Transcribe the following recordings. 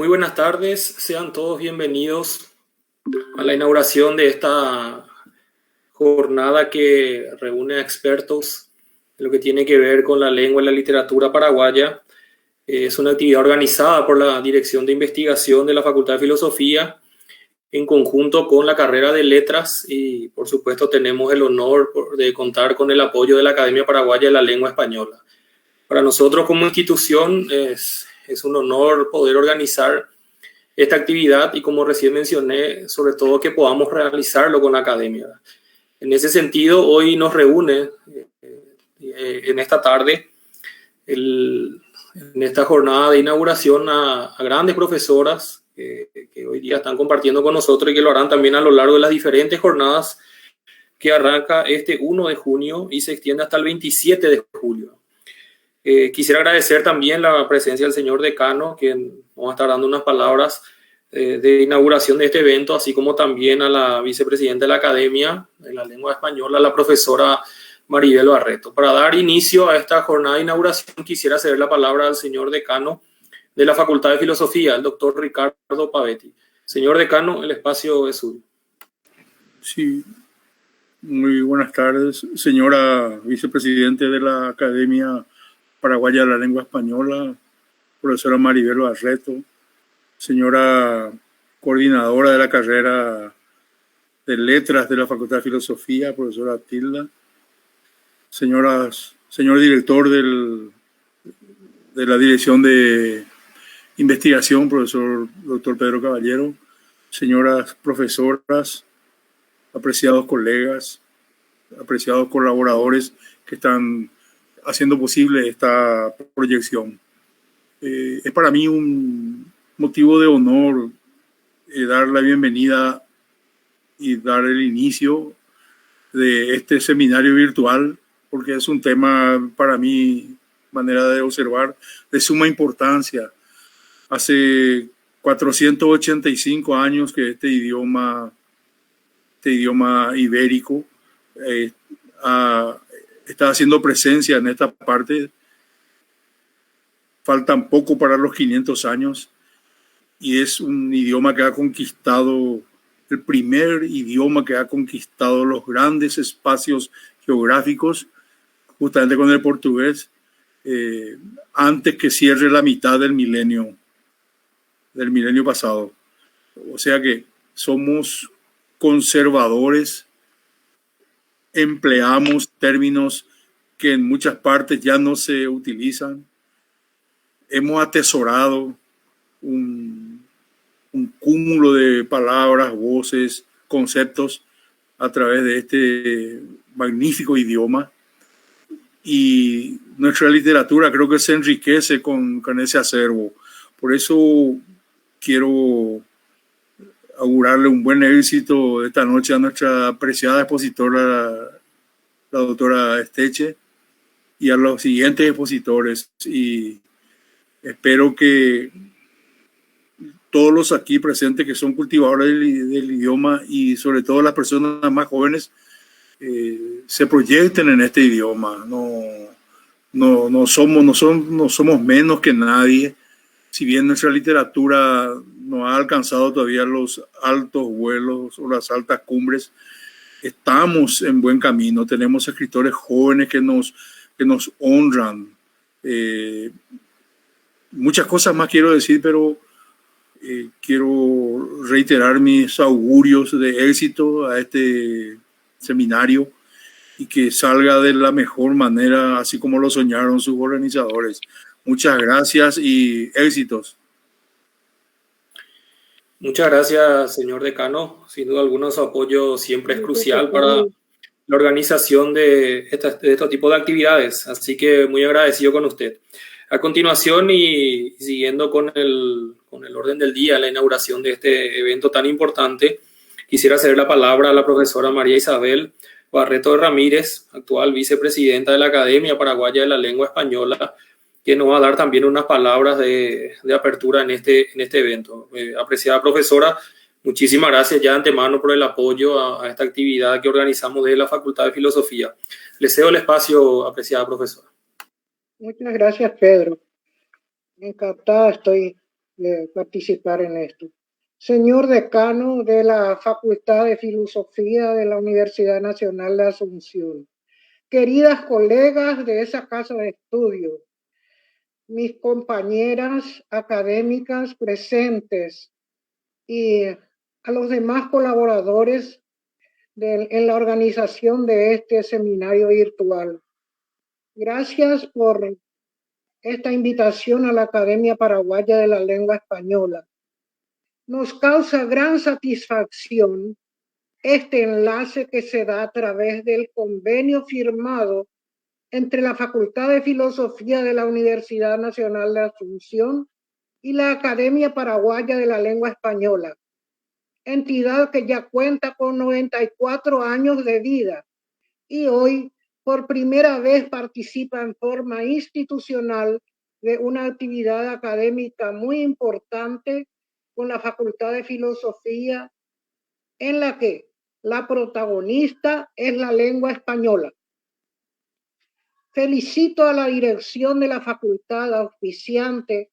Muy buenas tardes, sean todos bienvenidos a la inauguración de esta jornada que reúne a expertos en lo que tiene que ver con la lengua y la literatura paraguaya. Es una actividad organizada por la Dirección de Investigación de la Facultad de Filosofía en conjunto con la carrera de Letras y por supuesto tenemos el honor de contar con el apoyo de la Academia Paraguaya de la Lengua Española. Para nosotros como institución es un honor poder organizar esta actividad y como recién mencioné, sobre todo que podamos realizarlo con la academia. En ese sentido, hoy nos reúne en esta tarde, en esta jornada de inauguración a grandes profesoras que hoy día están compartiendo con nosotros y que lo harán también a lo largo de las diferentes jornadas que arranca este 1 de junio y se extiende hasta el 27 de julio. Quisiera agradecer también la presencia del señor decano, quien nos va a estar dando unas palabras de inauguración de este evento, así como también a la vicepresidenta de la Academia de la Lengua Española, la profesora Maribel Barreto. Para dar inicio a esta jornada de inauguración, quisiera ceder la palabra al señor decano de la Facultad de Filosofía, el doctor Ricardo Pavetti. Señor decano, el espacio es suyo. Sí, muy buenas tardes, señora vicepresidente de la Academia Paraguaya de la Lengua Española, profesora Maribel Barreto, señora coordinadora de la carrera de Letras de la Facultad de Filosofía, profesora Tilda, señor director de la Dirección de Investigación, profesor doctor Pedro Caballero, señoras profesoras, apreciados colegas, apreciados colaboradores que están haciendo posible esta proyección. Es para mí un motivo de honor dar la bienvenida y dar el inicio de este seminario virtual, porque es un tema, para mi manera de observar, de suma importancia. Hace 485 años que este idioma ibérico está haciendo presencia en esta parte. Faltan poco para los 500 años y es un idioma que ha conquistado, el primer idioma que ha conquistado los grandes espacios geográficos, justamente con el portugués, antes que cierre la mitad del milenio pasado. O sea que somos conservadores, empleamos términos que en muchas partes ya no se utilizan. Hemos atesorado un cúmulo de palabras, voces, conceptos a través de este magnífico idioma. Y nuestra literatura creo que se enriquece con ese acervo. Por eso quiero augurarle un buen éxito esta noche a nuestra apreciada expositora, la doctora Esteche, y a los siguientes expositores. Y espero que todos los aquí presentes que son cultivadores del idioma y sobre todo las personas más jóvenes se proyecten en este idioma. No somos menos que nadie. Si bien nuestra literatura no ha alcanzado todavía los altos vuelos o las altas cumbres, estamos en buen camino. Tenemos escritores jóvenes que nos honran. Muchas cosas más quiero decir, pero quiero reiterar mis augurios de éxito a este seminario y que salga de la mejor manera, así como lo soñaron sus organizadores. Muchas gracias y éxitos. Muchas gracias, señor decano. Sin duda alguna, su apoyo siempre es crucial para la organización de este tipo de actividades. Así que muy agradecido con usted. A continuación y siguiendo con el orden del día, la inauguración de este evento tan importante, quisiera ceder la palabra a la profesora María Isabel Barreto de Ramírez, actual vicepresidenta de la Academia Paraguaya de la Lengua Española, que nos va a dar también unas palabras de apertura en este evento. Apreciada profesora, muchísimas gracias ya de antemano por el apoyo a esta actividad que organizamos desde la Facultad de Filosofía. Le cedo el espacio, apreciada profesora. Muchas gracias, Pedro. Encantada estoy participar en esto. Señor decano de la Facultad de Filosofía de la Universidad Nacional de Asunción, queridas colegas de esa casa de estudio, mis compañeras académicas presentes y a los demás colaboradores en la organización de este seminario virtual. Gracias por esta invitación a la Academia Paraguaya de la Lengua Española. Nos causa gran satisfacción este enlace que se da a través del convenio firmado entre la Facultad de Filosofía de la Universidad Nacional de Asunción y la Academia Paraguaya de la Lengua Española, entidad que ya cuenta con 94 años de vida y hoy por primera vez participa en forma institucional de una actividad académica muy importante con la Facultad de Filosofía, en la que la protagonista es la lengua española. Felicito a la dirección de la facultad auspiciante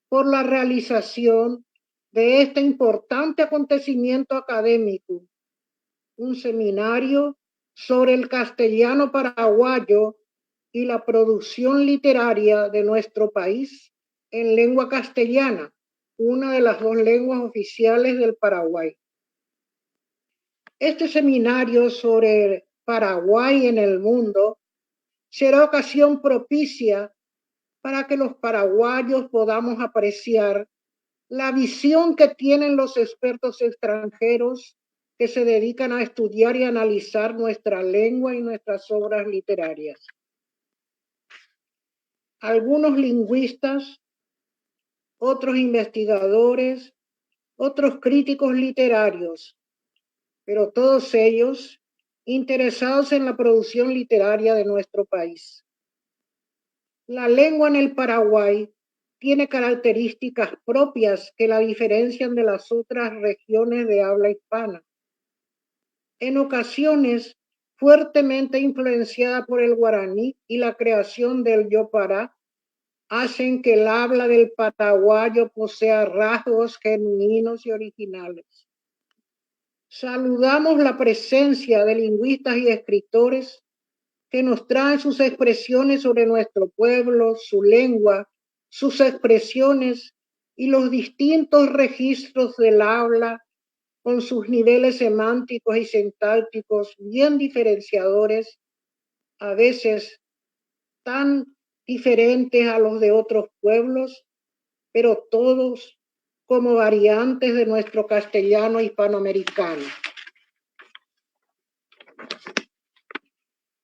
por la realización de este importante acontecimiento académico, un seminario sobre el castellano paraguayo y la producción literaria de nuestro país en lengua castellana, una de las 2 lenguas oficiales del Paraguay. Este seminario sobre Paraguay en el mundo será ocasión propicia para que los paraguayos podamos apreciar la visión que tienen los expertos extranjeros que se dedican a estudiar y analizar nuestra lengua y nuestras obras literarias. Algunos lingüistas, otros investigadores, otros críticos literarios, pero todos ellos interesados en la producción literaria de nuestro país. La lengua en el Paraguay tiene características propias que la diferencian de las otras regiones de habla hispana. En ocasiones, fuertemente influenciada por el guaraní y la creación del yopará, hacen que el habla del paraguayo posea rasgos genuinos y originales. Saludamos la presencia de lingüistas y escritores que nos traen sus expresiones sobre nuestro pueblo, su lengua, sus expresiones y los distintos registros del habla con sus niveles semánticos y sintácticos bien diferenciadores, a veces tan diferentes a los de otros pueblos, pero todos como variantes de nuestro castellano hispanoamericano.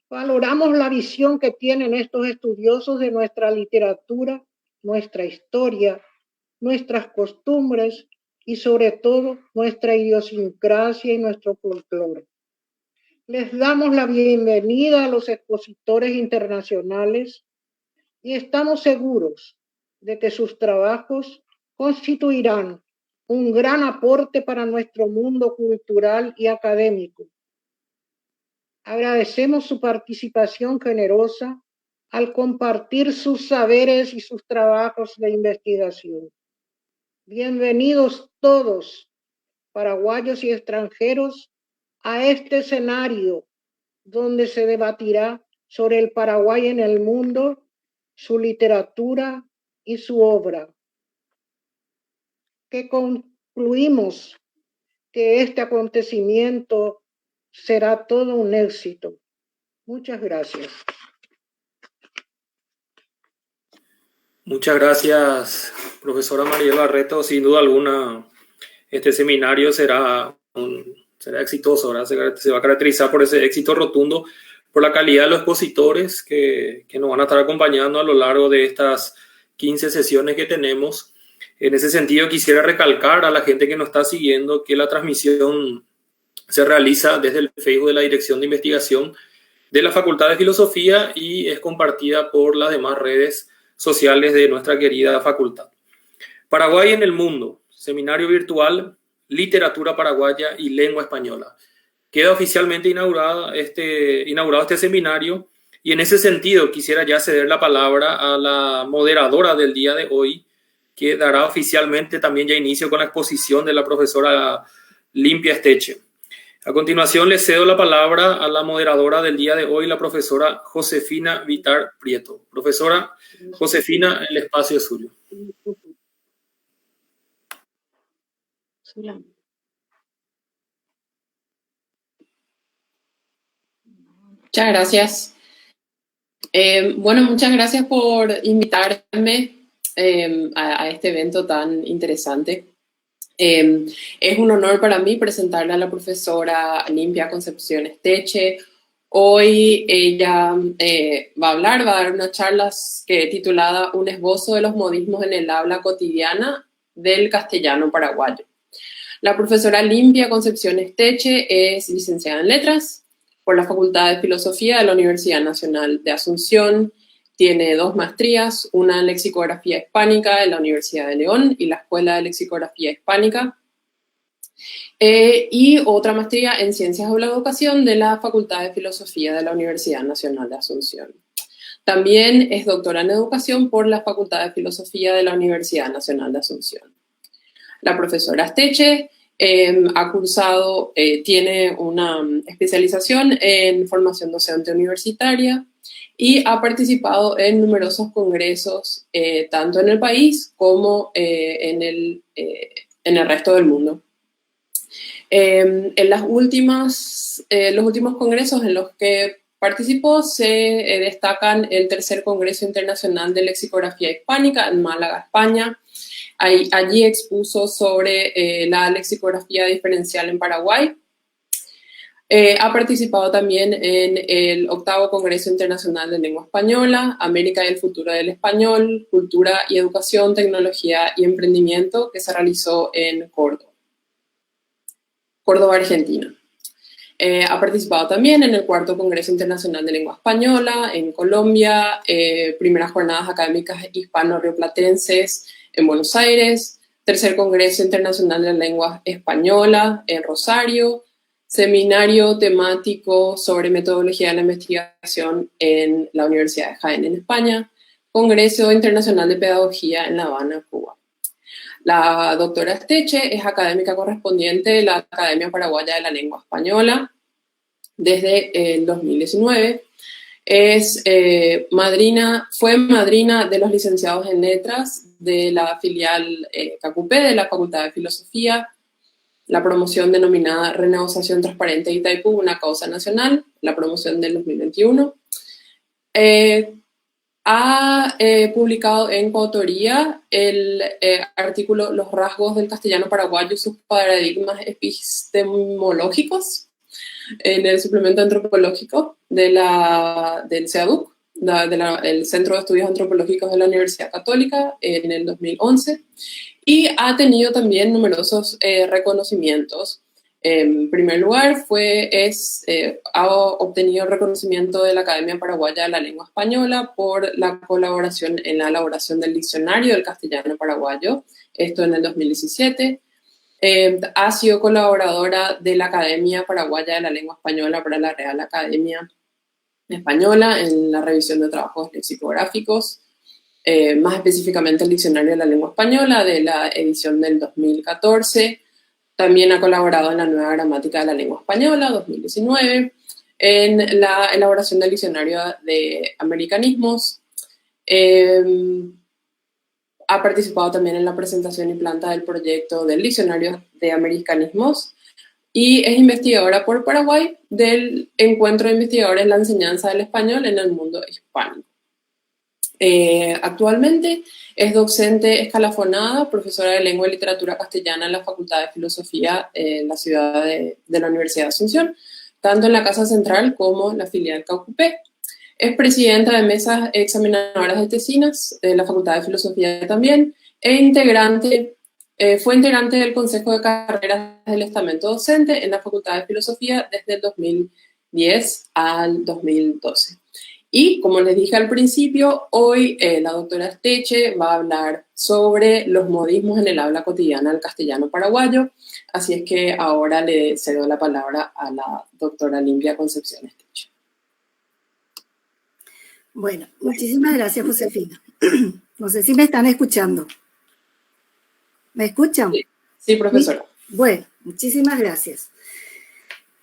Valoramos la visión que tienen estos estudiosos de nuestra literatura, nuestra historia, nuestras costumbres y sobre todo nuestra idiosincrasia y nuestro folclore. Les damos la bienvenida a los expositores internacionales y estamos seguros de que sus trabajos constituirán un gran aporte para nuestro mundo cultural y académico. Agradecemos su participación generosa al compartir sus saberes y sus trabajos de investigación. Bienvenidos todos, paraguayos y extranjeros, a este escenario donde se debatirá sobre el Paraguay en el mundo, su literatura y su obra. Que concluimos que este acontecimiento será todo un éxito. Muchas gracias. Muchas gracias, profesora Mariel Barreto. Sin duda alguna, este seminario será exitoso, ¿verdad? Se va a caracterizar por ese éxito rotundo, por la calidad de los expositores que nos van a estar acompañando a lo largo de estas 15 sesiones que tenemos. En ese sentido, quisiera recalcar a la gente que nos está siguiendo que la transmisión se realiza desde el Facebook de la Dirección de Investigación de la Facultad de Filosofía y es compartida por las demás redes sociales de nuestra querida facultad. Paraguay en el mundo, seminario virtual, literatura paraguaya y lengua española. Queda oficialmente inaugurado este seminario y en ese sentido quisiera ya ceder la palabra a la moderadora del día de hoy, que dará oficialmente también ya inicio con la exposición de la profesora Limpia Esteche. A continuación le cedo la palabra a la moderadora del día de hoy, la profesora Josefina Vitar Prieto. Profesora Josefina, el espacio es suyo. Muchas gracias. Muchas gracias por invitarme a este evento tan interesante. Es un honor para mí presentarle a la profesora Limpia Concepción Esteche. Hoy ella va a dar una charla titulada Un esbozo de los modismos en el habla cotidiana del castellano paraguayo. La profesora Limpia Concepción Esteche es licenciada en Letras por la Facultad de Filosofía de la Universidad Nacional de Asunción. Tiene 2 maestrías, una en Lexicografía Hispánica en la Universidad de León y la Escuela de Lexicografía Hispánica, y otra maestría en Ciencias de la Educación de la Facultad de Filosofía de la Universidad Nacional de Asunción. También es doctora en Educación por la Facultad de Filosofía de la Universidad Nacional de Asunción. La profesora Esteche tiene una especialización en formación docente universitaria y ha participado en numerosos congresos, tanto en el país como en el resto del mundo. En los últimos congresos en los que participó se destacan el Tercer Congreso Internacional de Lexicografía Hispánica en Málaga, España. Allí expuso sobre la lexicografía diferencial en Paraguay. Ha participado también en el 8º Congreso Internacional de Lengua Española, América y el Futuro del Español, Cultura y Educación, Tecnología y Emprendimiento, que se realizó en Córdoba, Argentina. Ha participado también en el 4º Congreso Internacional de Lengua Española, en Colombia, primeras jornadas académicas hispano-rioplatenses en Buenos Aires, Tercer Congreso Internacional de Lengua Española en Rosario, seminario temático sobre metodología de la investigación en la Universidad de Jaén en España, Congreso Internacional de Pedagogía en La Habana, Cuba. La doctora Esteche es académica correspondiente de la Academia Paraguaya de la Lengua Española desde el 2019. Fue madrina de los licenciados en Letras de la filial Cacupé de la Facultad de Filosofía, la promoción denominada Renegociación Transparente de Itaipú, una causa nacional, la promoción del 2021. Ha publicado en coautoría el artículo Los rasgos del castellano paraguayo y sus paradigmas epistemológicos en el suplemento antropológico del CEADUC, el Centro de Estudios Antropológicos de la Universidad Católica, en el 2011, y ha tenido también numerosos reconocimientos. En primer lugar, ha obtenido el reconocimiento de la Academia Paraguaya de la Lengua Española por la colaboración en la elaboración del diccionario del castellano paraguayo, esto en el 2017. Ha sido colaboradora de la Academia Paraguaya de la Lengua Española para la Real Academia Española en la revisión de trabajos lexicográficos, más específicamente el Diccionario de la Lengua Española de la edición del 2014. También ha colaborado en la Nueva Gramática de la Lengua Española, 2019, en la elaboración del Diccionario de Americanismos. Ha participado también en la presentación y planta del proyecto del Diccionario de Americanismos y es investigadora por Paraguay del Encuentro de Investigadores en la Enseñanza del Español en el Mundo Hispánico. Actualmente es docente escalafonada, profesora de Lengua y Literatura Castellana en la Facultad de Filosofía en la ciudad de la Universidad de Asunción, tanto en la Casa Central como en la filial Cacupé. Es presidenta de mesas examinadoras de tesinas de la Facultad de Filosofía también, fue integrante del Consejo de Carreras del Estamento Docente en la Facultad de Filosofía desde el 2010 al 2012. Y como les dije al principio, hoy la doctora Esteche va a hablar sobre los modismos en el habla cotidiana del castellano paraguayo, así es que ahora le cedo la palabra a la doctora Limpia Concepción Esteche. Bueno, muchísimas gracias, Josefina. No sé si me están escuchando. ¿Me escuchan? Sí, sí, profesora. Bueno, muchísimas gracias.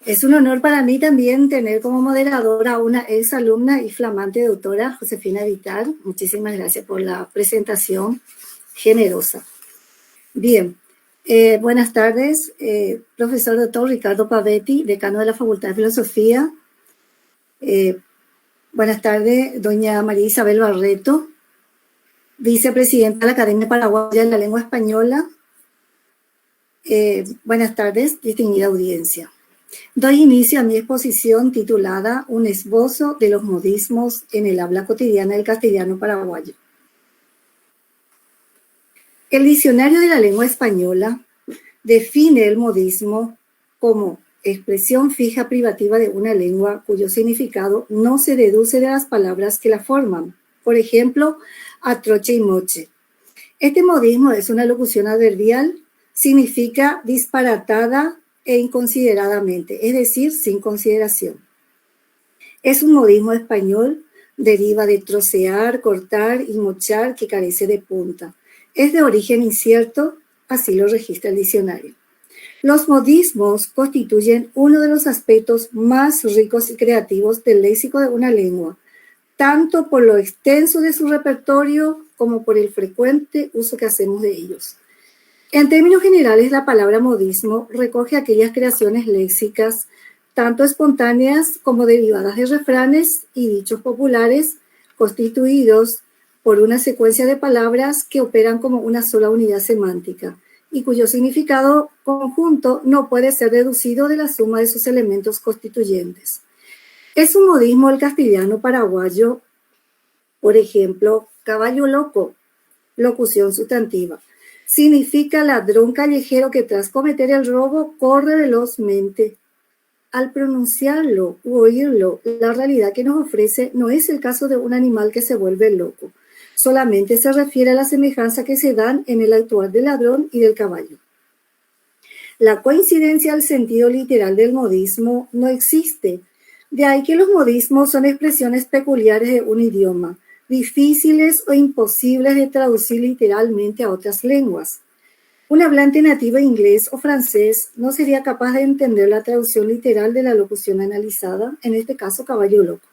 Es un honor para mí también tener como moderadora a una ex alumna y flamante doctora, Josefina Vital. Muchísimas gracias por la presentación generosa. Bien, buenas tardes, profesor doctor Ricardo Pavetti, decano de la Facultad de Filosofía. Buenas tardes, doña María Isabel Barreto, vicepresidenta de la Academia Paraguaya de la Lengua Española. Buenas tardes, distinguida audiencia. Doy inicio a mi exposición titulada Un esbozo de los modismos en el habla cotidiana del castellano paraguayo. El diccionario de la lengua española define el modismo como expresión fija privativa de una lengua cuyo significado no se deduce de las palabras que la forman. Por ejemplo, a troche y moche. Este modismo es una locución adverbial, significa disparatada e inconsideradamente, es decir, sin consideración. Es un modismo español, deriva de trocear, cortar y mochar, que carece de punta. Es de origen incierto, así lo registra el diccionario. Los modismos constituyen uno de los aspectos más ricos y creativos del léxico de una lengua, tanto por lo extenso de su repertorio como por el frecuente uso que hacemos de ellos. En términos generales, la palabra modismo recoge aquellas creaciones léxicas, tanto espontáneas como derivadas de refranes y dichos populares, constituidos por una secuencia de palabras que operan como una sola unidad semántica y cuyo significado conjunto no puede ser deducido de la suma de sus elementos constituyentes. Es un modismo el castellano paraguayo, por ejemplo, caballo loco, locución sustantiva. Significa ladrón callejero que tras cometer el robo corre velozmente. Al pronunciarlo u oírlo, la realidad que nos ofrece no es el caso de un animal que se vuelve loco. Solamente se refiere a la semejanza que se dan en el actuar del ladrón y del caballo. La coincidencia al sentido literal del modismo no existe. De ahí que los modismos son expresiones peculiares de un idioma, difíciles o imposibles de traducir literalmente a otras lenguas. Un hablante nativo inglés o francés no sería capaz de entender la traducción literal de la locución analizada, en este caso caballo loco.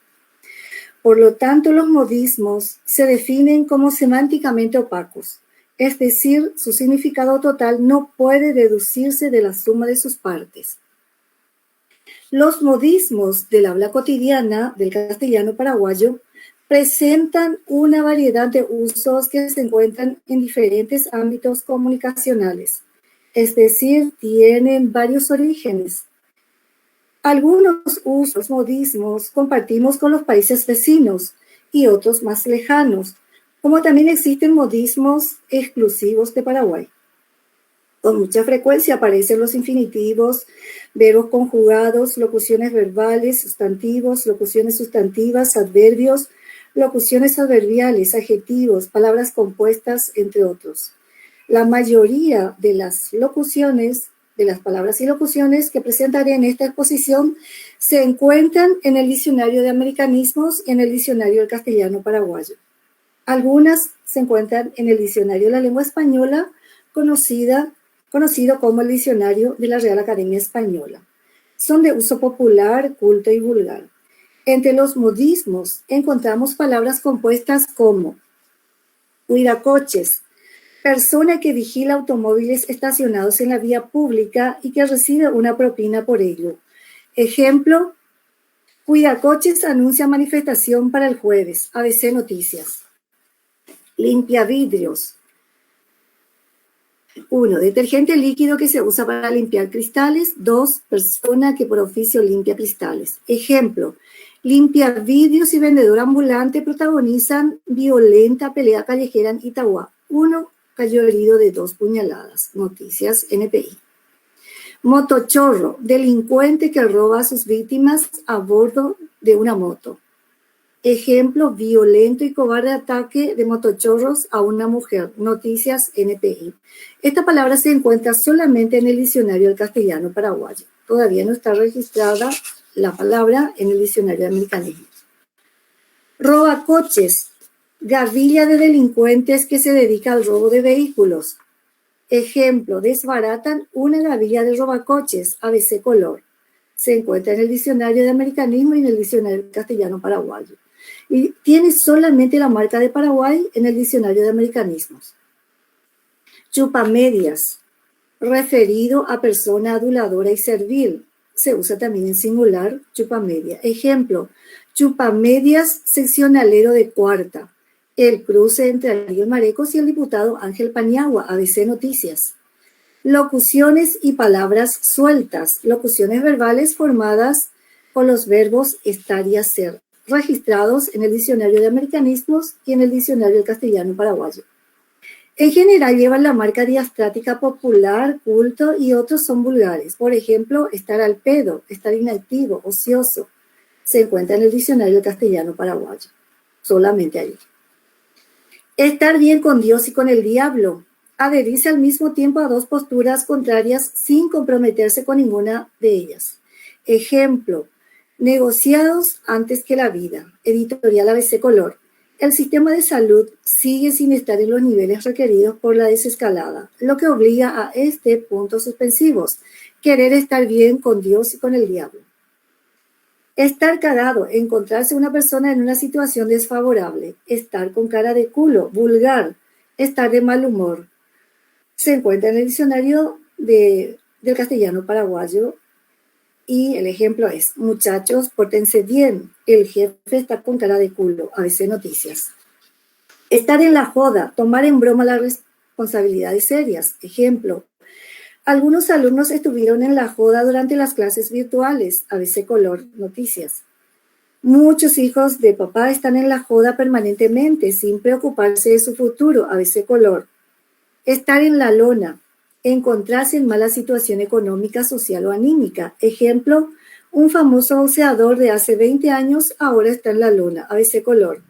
Por lo tanto, los modismos se definen como semánticamente opacos, es decir, su significado total no puede deducirse de la suma de sus partes. Los modismos del habla cotidiana del castellano paraguayo presentan una variedad de usos que se encuentran en diferentes ámbitos comunicacionales, es decir, tienen varios orígenes. Algunos usos modismos compartimos con los países vecinos y otros más lejanos, como también existen modismos exclusivos de Paraguay. Con mucha frecuencia aparecen los infinitivos, verbos conjugados, locuciones verbales, sustantivos, locuciones sustantivas, adverbios, locuciones adverbiales, adjetivos, palabras compuestas, entre otros. La mayoría de las locuciones, de las palabras y locuciones que presentaré en esta exposición se encuentran en el Diccionario de Americanismos y en el Diccionario del Castellano Paraguayo. Algunas se encuentran en el Diccionario de la Lengua Española, conocido como el Diccionario de la Real Academia Española. Son de uso popular, culto y vulgar. Entre los modismos encontramos palabras compuestas como cuidacoches, persona que vigila automóviles estacionados en la vía pública y que recibe una propina por ello. Ejemplo, cuidacoches anuncia manifestación para el jueves, ABC Noticias. Limpiavidrios. 1. Detergente líquido que se usa para limpiar cristales. 2. Persona que por oficio limpia cristales. Ejemplo, limpiavidrios y vendedor ambulante protagonizan violenta pelea callejera en Itagua. 1 cayó herido de 2 puñaladas. Noticias NPI. Motochorro, delincuente que roba a sus víctimas a bordo de una moto. Ejemplo, violento y cobarde ataque de motochorros a una mujer. Noticias NPI. Esta palabra se encuentra solamente en el diccionario del castellano paraguayo. Todavía no está registrada la palabra en el diccionario de americanismos. Robacoches, gavilla de delincuentes que se dedica al robo de vehículos. Ejemplo, desbaratan una gavilla de robacoches, ABC color. Se encuentra en el diccionario de americanismo y en el diccionario castellano paraguayo. Y tiene solamente la marca de Paraguay en el diccionario de americanismos. Chupamedias, referido a persona aduladora y servil. Se usa también en singular, chupamedia. Ejemplo, chupamedias seccionalero de cuarta. El cruce entre Ariel Marecos y el diputado Ángel Paniagua, ABC Noticias. Locuciones y palabras sueltas. Locuciones verbales formadas con los verbos estar y hacer, registrados en el diccionario de americanismos y en el diccionario del castellano paraguayo. En general llevan la marca diastrática popular, culto y otros son vulgares. Por ejemplo, estar al pedo, estar inactivo, ocioso. Se encuentra en el diccionario del castellano paraguayo. Solamente allí. Estar bien con Dios y con el diablo. Adherirse al mismo tiempo a dos posturas contrarias sin comprometerse con ninguna de ellas. Ejemplo, negociados antes que la vida. Editorial ABC Color. El sistema de salud sigue sin estar en los niveles requeridos por la desescalada, lo que obliga a puntos suspensivos. Querer estar bien con Dios y con el diablo. Estar cagado, encontrarse una persona en una situación desfavorable. Estar con cara de culo, vulgar. Estar de mal humor. Se encuentra en el diccionario del castellano paraguayo y el ejemplo es: muchachos, pórtense bien, el jefe está con cara de culo, ABC Noticias. Estar en la joda, tomar en broma las responsabilidades serias. Ejemplo, algunos alumnos estuvieron en la joda durante las clases virtuales, ABC Color Noticias. Muchos hijos de papá están en la joda permanentemente, sin preocuparse de su futuro, ABC Color. Estar en la lona, encontrarse en mala situación económica, social o anímica. Ejemplo, un famoso boxeador de hace 20 años ahora está en la lona, ABC Color.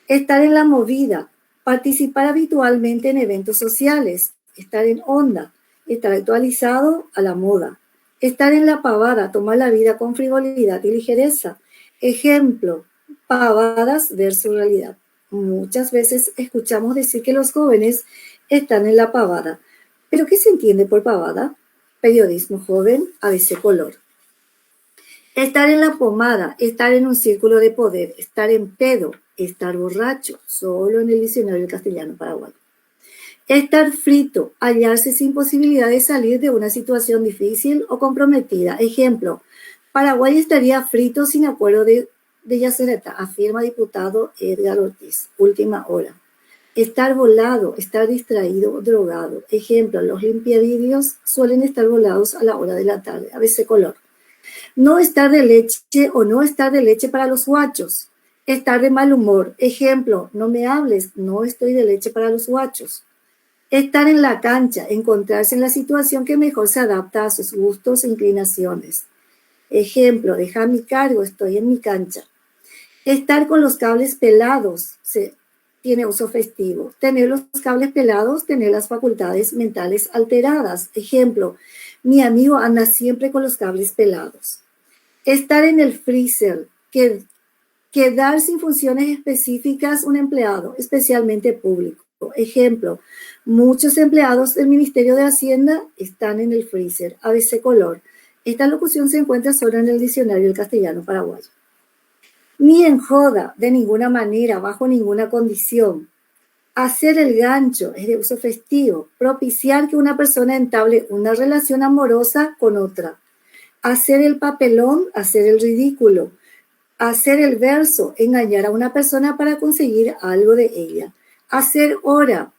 Estar en la movida, participar habitualmente en eventos sociales. Estar en onda, estar actualizado a la moda. Estar en la pavada, tomar la vida con frivolidad y ligereza. Ejemplo, pavadas versus realidad. Muchas veces escuchamos decir que los jóvenes están en la pavada. ¿Pero qué se entiende por pavada? Periodismo joven, ABC Color. Estar en la pomada, estar en un círculo de poder, estar en pedo, estar borracho, solo en el diccionario del castellano paraguayo. Estar frito, hallarse sin posibilidad de salir de una situación difícil o comprometida. Ejemplo, Paraguay estaría frito sin acuerdo de Yacyretá, afirma diputado Edgar Ortiz. Última hora. Estar volado, estar distraído, drogado. Ejemplo, los limpiavidrios suelen estar volados a la hora de la tarde, ABC Color. No estar de leche o no estar de leche para los guachos. Estar de mal humor. Ejemplo, no me hables, no estoy de leche para los guachos. Estar en la cancha, encontrarse en la situación que mejor se adapta a sus gustos e inclinaciones. Ejemplo, deja mi cargo, estoy en mi cancha. Estar con los cables pelados, tiene uso festivo. Tener los cables pelados, tener las facultades mentales alteradas. Ejemplo, mi amigo anda siempre con los cables pelados. Estar en el freezer, quedar sin funciones específicas un empleado, especialmente público. Ejemplo, muchos empleados del Ministerio de Hacienda están en el freezer, ABC Color. Esta locución se encuentra solo en el diccionario del castellano paraguayo. Ni en joda, de ninguna manera, bajo ninguna condición. Hacer el gancho es de uso festivo. Propiciar que una persona entable una relación amorosa con otra. Hacer el papelón, hacer el ridículo. Hacer el verso, engañar a una persona para conseguir algo de ella. Hacer hora,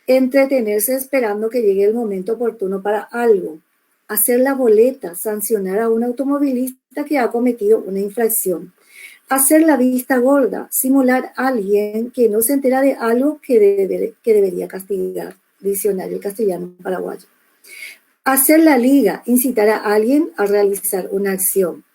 entretenerse esperando que llegue el momento oportuno para algo. Hacer la boleta, sancionar a un automovilista que ha cometido una infracción. Hacer la vista gorda, simular a alguien que no se entera de algo que debería castigar. Diccionario castellano paraguayo. Hacer la liga, incitar a alguien a realizar una acción.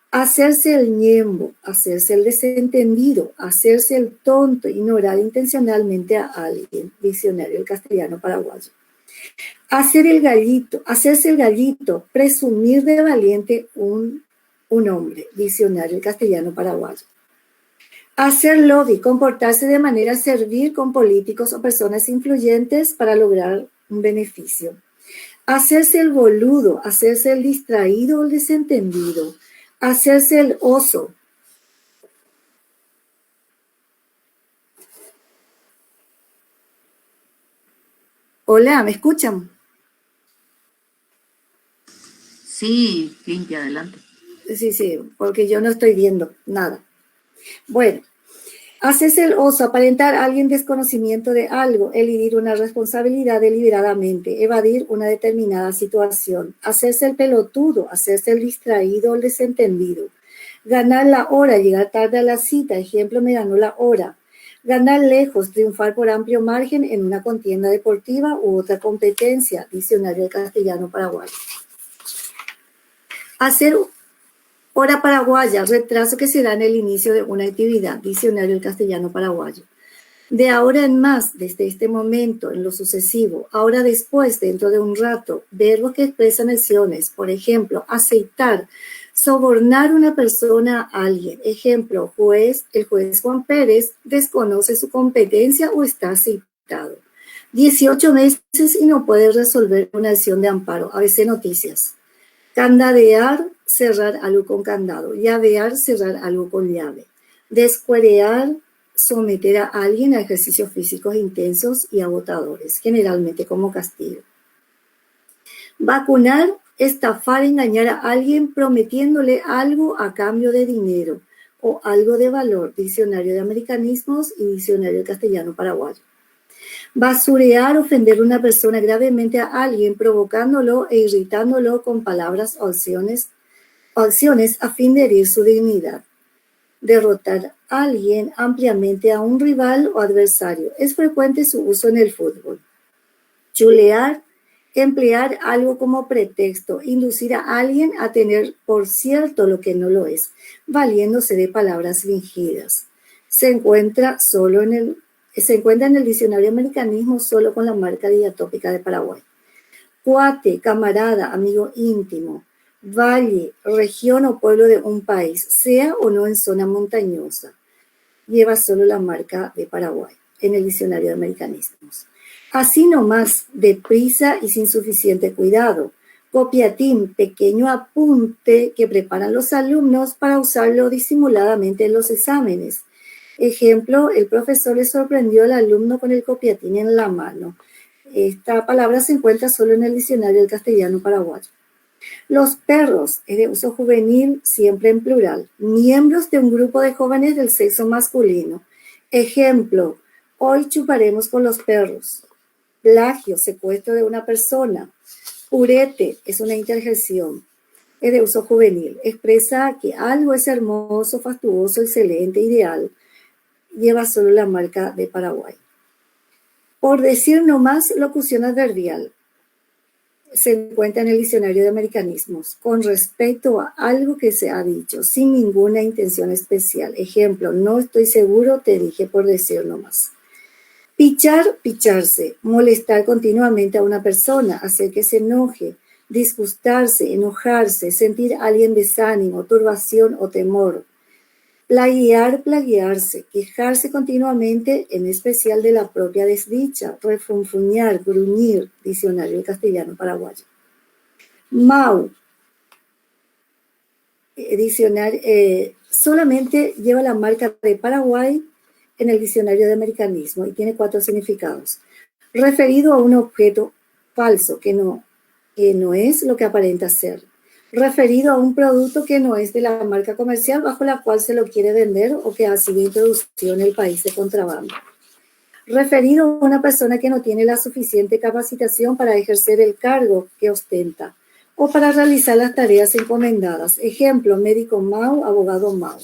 Hacerse el ñembo, hacerse el desentendido, hacerse el tonto, ignorar intencionalmente a alguien. Diccionario del castellano paraguayo. Hacerse el gallito, presumir de valiente un hombre. Diccionario del castellano paraguayo. Hacer lobby, comportarse de manera a servir con políticos o personas influyentes para lograr un beneficio. Hacerse el boludo, hacerse el distraído o el desentendido, hacerse el oso. Hola, ¿me escuchan? Sí, Cintia, adelante. Sí, porque yo no estoy viendo nada. Bueno, hacerse el oso, aparentar a alguien desconocimiento de algo, eludir una responsabilidad deliberadamente, evadir una determinada situación, hacerse el pelotudo, hacerse el distraído o el desentendido, ganar la hora, llegar tarde a la cita, ejemplo, me ganó la hora, ganar lejos, triunfar por amplio margen en una contienda deportiva u otra competencia, diccionario de castellano paraguayo. Hacer hora paraguaya, retraso que se da en el inicio de una actividad, diccionario del castellano paraguayo. De ahora en más, desde este momento, en lo sucesivo, ahora después, dentro de un rato, verbos que expresan acciones, por ejemplo, aceitar, sobornar a una persona a alguien. Ejemplo, el juez Juan Pérez desconoce su competencia o está aceitado. 18 meses y no puede resolver una acción de amparo. ABC Noticias. Candadear, cerrar algo con candado. Llavear, cerrar algo con llave. Descuerear, someter a alguien a ejercicios físicos intensos y agotadores, generalmente como castigo. Vacunar, estafar, engañar a alguien prometiéndole algo a cambio de dinero o algo de valor, diccionario de americanismos y diccionario de castellano paraguayo. Basurear, ofender a una persona gravemente a alguien, provocándolo e irritándolo con palabras o acciones a fin de herir su dignidad. Derrotar a alguien ampliamente a un rival o adversario. Es frecuente su uso en el fútbol. Chulear, emplear algo como pretexto, inducir a alguien a tener por cierto lo que no lo es, valiéndose de palabras fingidas. Se encuentra en el diccionario americanismo solo con la marca diatópica de Paraguay. Cuate, camarada, amigo íntimo. Valle, región o pueblo de un país, sea o no en zona montañosa. Lleva solo la marca de Paraguay en el diccionario de americanismos. Así nomás, deprisa y sin suficiente cuidado. Copiatín, pequeño apunte que preparan los alumnos para usarlo disimuladamente en los exámenes. Ejemplo, el profesor le sorprendió al alumno con el copiatín en la mano. Esta palabra se encuentra solo en el diccionario del castellano paraguayo. Los perros, es de uso juvenil, siempre en plural, miembros de un grupo de jóvenes del sexo masculino. Ejemplo, hoy chuparemos con los perros. Plagio, secuestro de una persona. Purete, es una interjección. Es de uso juvenil, expresa que algo es hermoso, fastuoso, excelente, ideal. Lleva solo la marca de Paraguay. Por decir nomás, locución adverbial. Se encuentra en el diccionario de americanismos, con respecto a algo que se ha dicho, sin ninguna intención especial. Ejemplo, no estoy seguro, te dije por decir nomás. Pichar, picharse, molestar continuamente a una persona, hacer que se enoje, disgustarse, enojarse, sentir a alguien desánimo, turbación o temor. Plaguear, plaguearse, quejarse continuamente, en especial de la propia desdicha, refunfuñar, gruñir, diccionario del castellano paraguayo. Mau, solamente lleva la marca de Paraguay en el diccionario de americanismo y tiene 4 significados. Referido a un objeto falso que no es lo que aparenta ser. Referido a un producto que no es de la marca comercial bajo la cual se lo quiere vender o que ha sido introducido en el país de contrabando. Referido a una persona que no tiene la suficiente capacitación para ejercer el cargo que ostenta o para realizar las tareas encomendadas. Ejemplo, médico Mau, abogado Mau.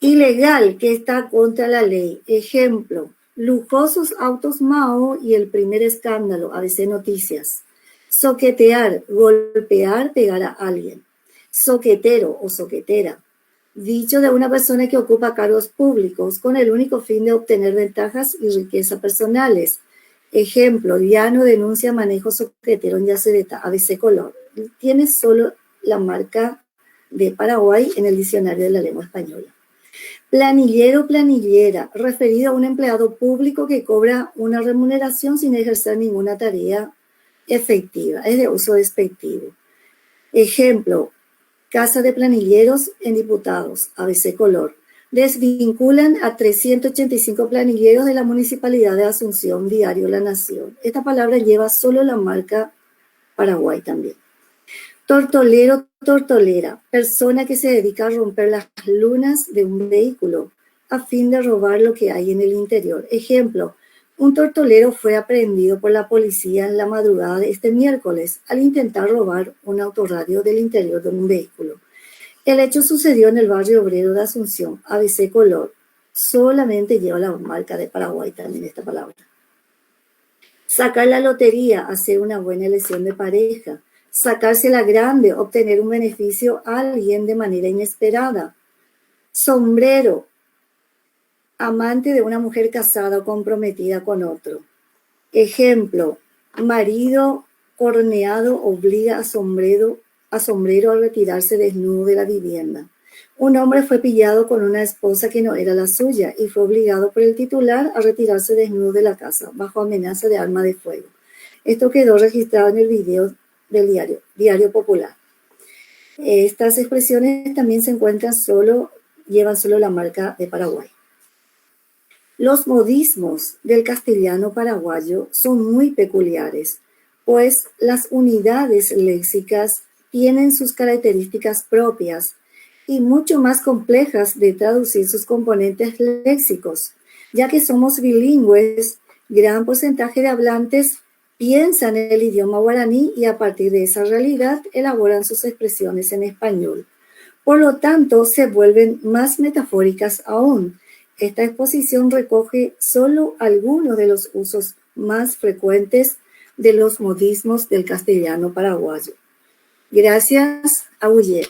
Ilegal, que está contra la ley. Ejemplo, lujosos autos Mau y el primer escándalo, ABC Noticias. Soquetear, golpear, pegar a alguien. Soquetero o soquetera, dicho de una persona que ocupa cargos públicos con el único fin de obtener ventajas y riqueza personales. Ejemplo, Llano denuncia manejo soquetero en Yacyretá, ABC Color. Tiene solo la marca de Paraguay en el diccionario de la lengua española. Planillero, planillera, referido a un empleado público que cobra una remuneración sin ejercer ninguna tarea efectiva, es de uso despectivo. Ejemplo, casa de planilleros en diputados, ABC Color. Desvinculan a 385 planilleros de la Municipalidad de Asunción, diario La Nación. Esta palabra lleva solo la marca Paraguay también. Tortolero, tortolera, persona que se dedica a romper las lunas de un vehículo a fin de robar lo que hay en el interior. Ejemplo, un tortolero fue aprehendido por la policía en la madrugada de este miércoles al intentar robar un autorradio del interior de un vehículo. El hecho sucedió en el barrio obrero de Asunción, ABC Color. Solamente lleva la marca de Paraguay también esta palabra. Sacar la lotería, hacer una buena elección de pareja. Sacársela grande, obtener un beneficio a alguien de manera inesperada. Sombrero, amante de una mujer casada o comprometida con otro. Ejemplo, marido corneado obliga a sombrero a retirarse desnudo de la vivienda. Un hombre fue pillado con una esposa que no era la suya y fue obligado por el titular a retirarse desnudo de la casa bajo amenaza de arma de fuego. Esto quedó registrado en el video del Diario Popular. Estas expresiones también se encuentran llevan solo la marca de Paraguay. Los modismos del castellano paraguayo son muy peculiares, pues las unidades léxicas tienen sus características propias y mucho más complejas de traducir sus componentes léxicos. Ya que somos bilingües, gran porcentaje de hablantes piensan en el idioma guaraní y a partir de esa realidad elaboran sus expresiones en español. Por lo tanto, se vuelven más metafóricas aún. Esta exposición recoge solo algunos de los usos más frecuentes de los modismos del castellano paraguayo. Gracias, Aguillet.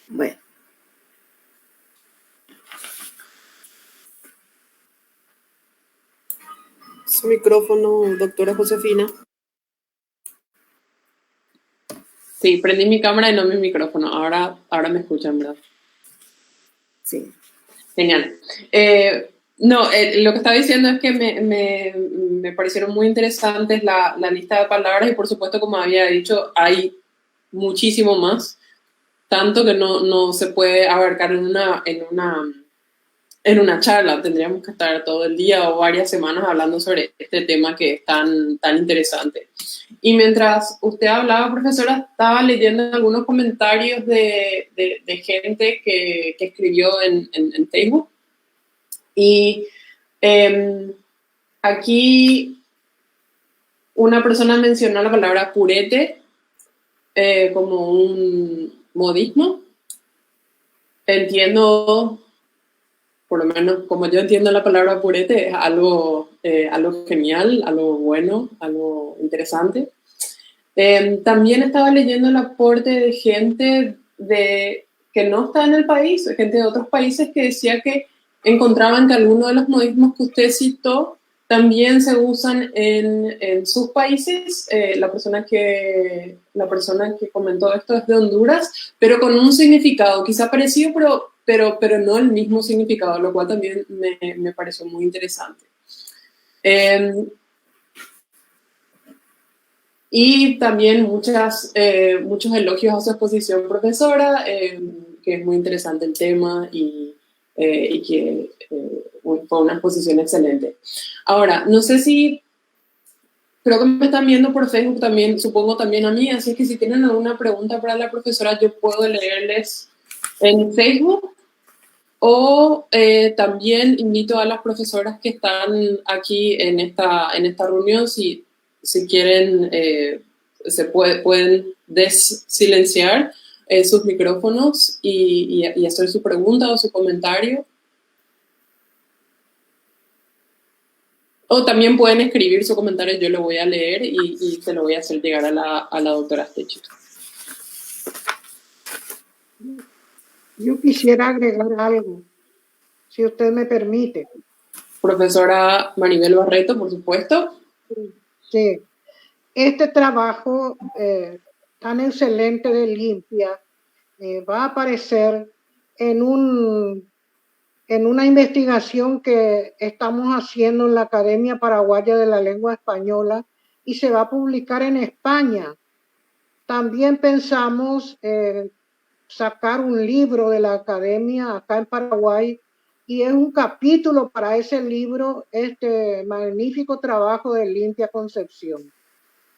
Bueno. Su micrófono, doctora Josefina. Sí, prendí mi cámara y no mi micrófono. Ahora me escuchan, ¿verdad? Sí. Genial. Lo que estaba diciendo es que me parecieron muy interesantes la lista de palabras y por supuesto, como había dicho, hay muchísimo más, tanto que no se puede abarcar en una charla. Tendríamos que estar todo el día o varias semanas hablando sobre este tema que es tan interesante. Y mientras usted hablaba, profesora, estaba leyendo algunos comentarios de gente que escribió en Facebook. Y aquí una persona mencionó la palabra purete como un modismo. Entiendo, por lo menos como yo entiendo la palabra purete, es algo genial, algo bueno, algo interesante. También estaba leyendo el aporte de gente que no está en el país, gente de otros países que decía que encontraban que algunos de los modismos que usted citó también se usan en sus países. La persona que comentó esto es de Honduras, pero con un significado quizá parecido, pero no el mismo significado, lo cual también me pareció muy interesante. Y también muchos elogios a su exposición, profesora, que es muy interesante el tema y que fue una exposición excelente. Ahora, no sé si, creo que me están viendo por Facebook también, supongo también a mí, así que si tienen alguna pregunta para la profesora, yo puedo leerles en Facebook. O también invito a las profesoras que están aquí en esta reunión, si quieren, pueden desilenciar sus micrófonos y hacer su pregunta o su comentario. O también pueden escribir su comentario, yo lo voy a leer y se lo voy a hacer llegar a la doctora Stechit. Yo quisiera agregar algo, si usted me permite. Profesora Maribel Barreto, por supuesto. Sí. Este trabajo tan excelente de Limpia va a aparecer en una investigación que estamos haciendo en la Academia Paraguaya de la Lengua Española y se va a publicar en España. También pensamos sacar un libro de la Academia acá en Paraguay y es un capítulo para ese libro, este magnífico trabajo de Limpia Concepción.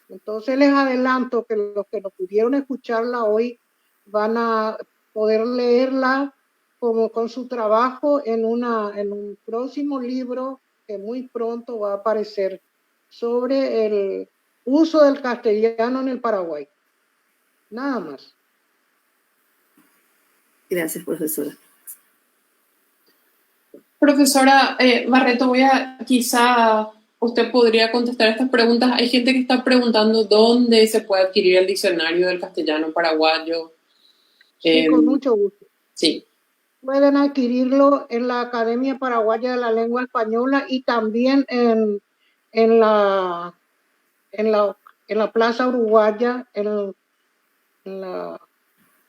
Entonces les adelanto que los que no pudieron escucharla hoy van a poder leerla como con su trabajo en un próximo libro que muy pronto va a aparecer sobre el uso del castellano en el Paraguay. Nada más. Gracias, profesora. Profesora Barreto, quizá usted podría contestar estas preguntas. Hay gente que está preguntando dónde se puede adquirir el diccionario del castellano paraguayo. Sí, con mucho gusto. Sí. Pueden adquirirlo en la Academia Paraguaya de la Lengua Española y también en la Plaza Uruguaya, en la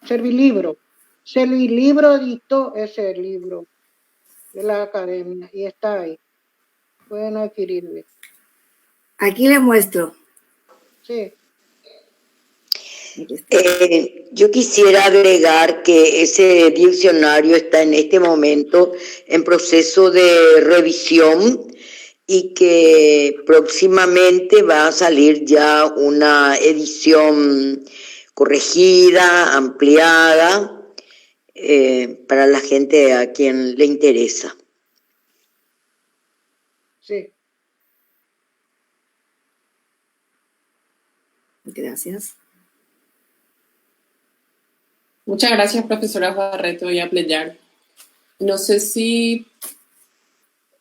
Servilibro. Servilibro editó ese libro de la Academia y está ahí. Pueden adquirirlo. Aquí le muestro. Sí. Yo quisiera agregar que ese diccionario está en este momento en proceso de revisión y que próximamente va a salir ya una edición corregida, ampliada, para la gente a quien le interesa. Sí. Gracias. Muchas gracias, profesora Barreto y Apleyar. No sé si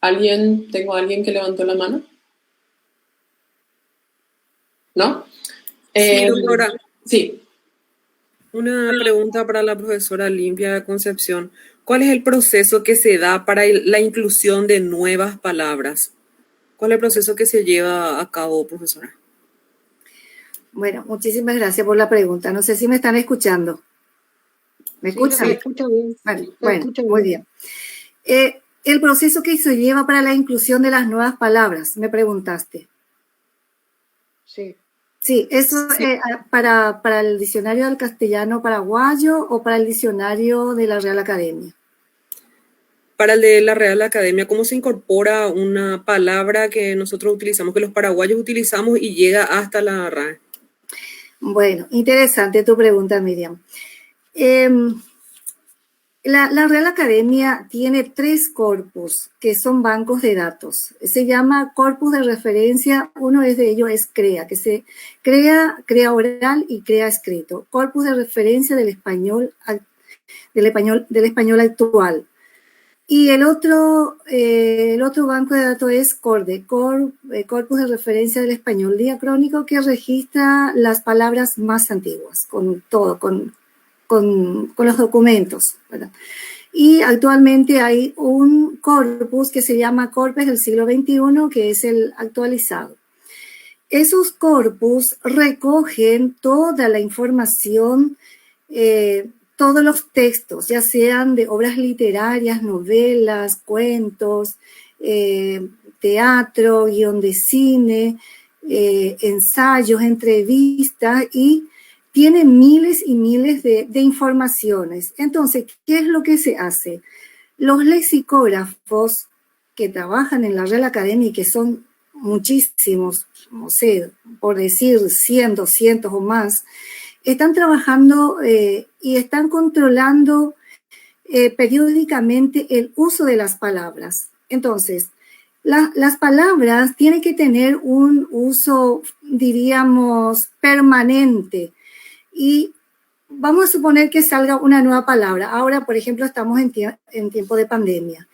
tengo a alguien que levantó la mano. ¿No? Sí, doctora. Sí. Una pregunta para la profesora Limpia Concepción. ¿Cuál es el proceso que se da para la inclusión de nuevas palabras? ¿Cuál es el proceso que se lleva a cabo, profesora? Bueno, muchísimas gracias por la pregunta. No sé si me están escuchando. ¿Me escuchan? Sí, escucho bien. Bueno, muy bien. El proceso que se lleva para la inclusión de las nuevas palabras, me preguntaste. Sí. Sí, eso Sí. Para el diccionario del castellano paraguayo o para el diccionario de la Real Academia. Para el de la Real Academia, ¿cómo se incorpora una palabra que nosotros utilizamos, que los paraguayos utilizamos y llega hasta la RAE? Bueno, interesante tu pregunta, Miriam. La Real Academia tiene 3 corpus que son bancos de datos. Se llama corpus de referencia. Uno de ellos es CREA, que se crea oral y crea escrito. Corpus de referencia del español actual. Y el otro banco de datos es CORDE, Corpus de Referencia del Español Diacrónico, que registra las palabras más antiguas, con los documentos, ¿verdad? Y actualmente hay un corpus que se llama Corpus del siglo XXI, que es el actualizado. Esos corpus recogen toda la información, todos los textos, ya sean de obras literarias, novelas, cuentos, teatro, guión de cine, ensayos, entrevistas, y tiene miles y miles de informaciones. Entonces, ¿qué es lo que se hace? Los lexicógrafos que trabajan en la Real Academia, y que son muchísimos, no sé, por decir 100, 200 o más, están trabajando y están controlando periódicamente el uso de las palabras. Entonces, las palabras tienen que tener un uso, diríamos, permanente. Y vamos a suponer que salga una nueva palabra. Ahora, por ejemplo, estamos en tiempo de pandemia.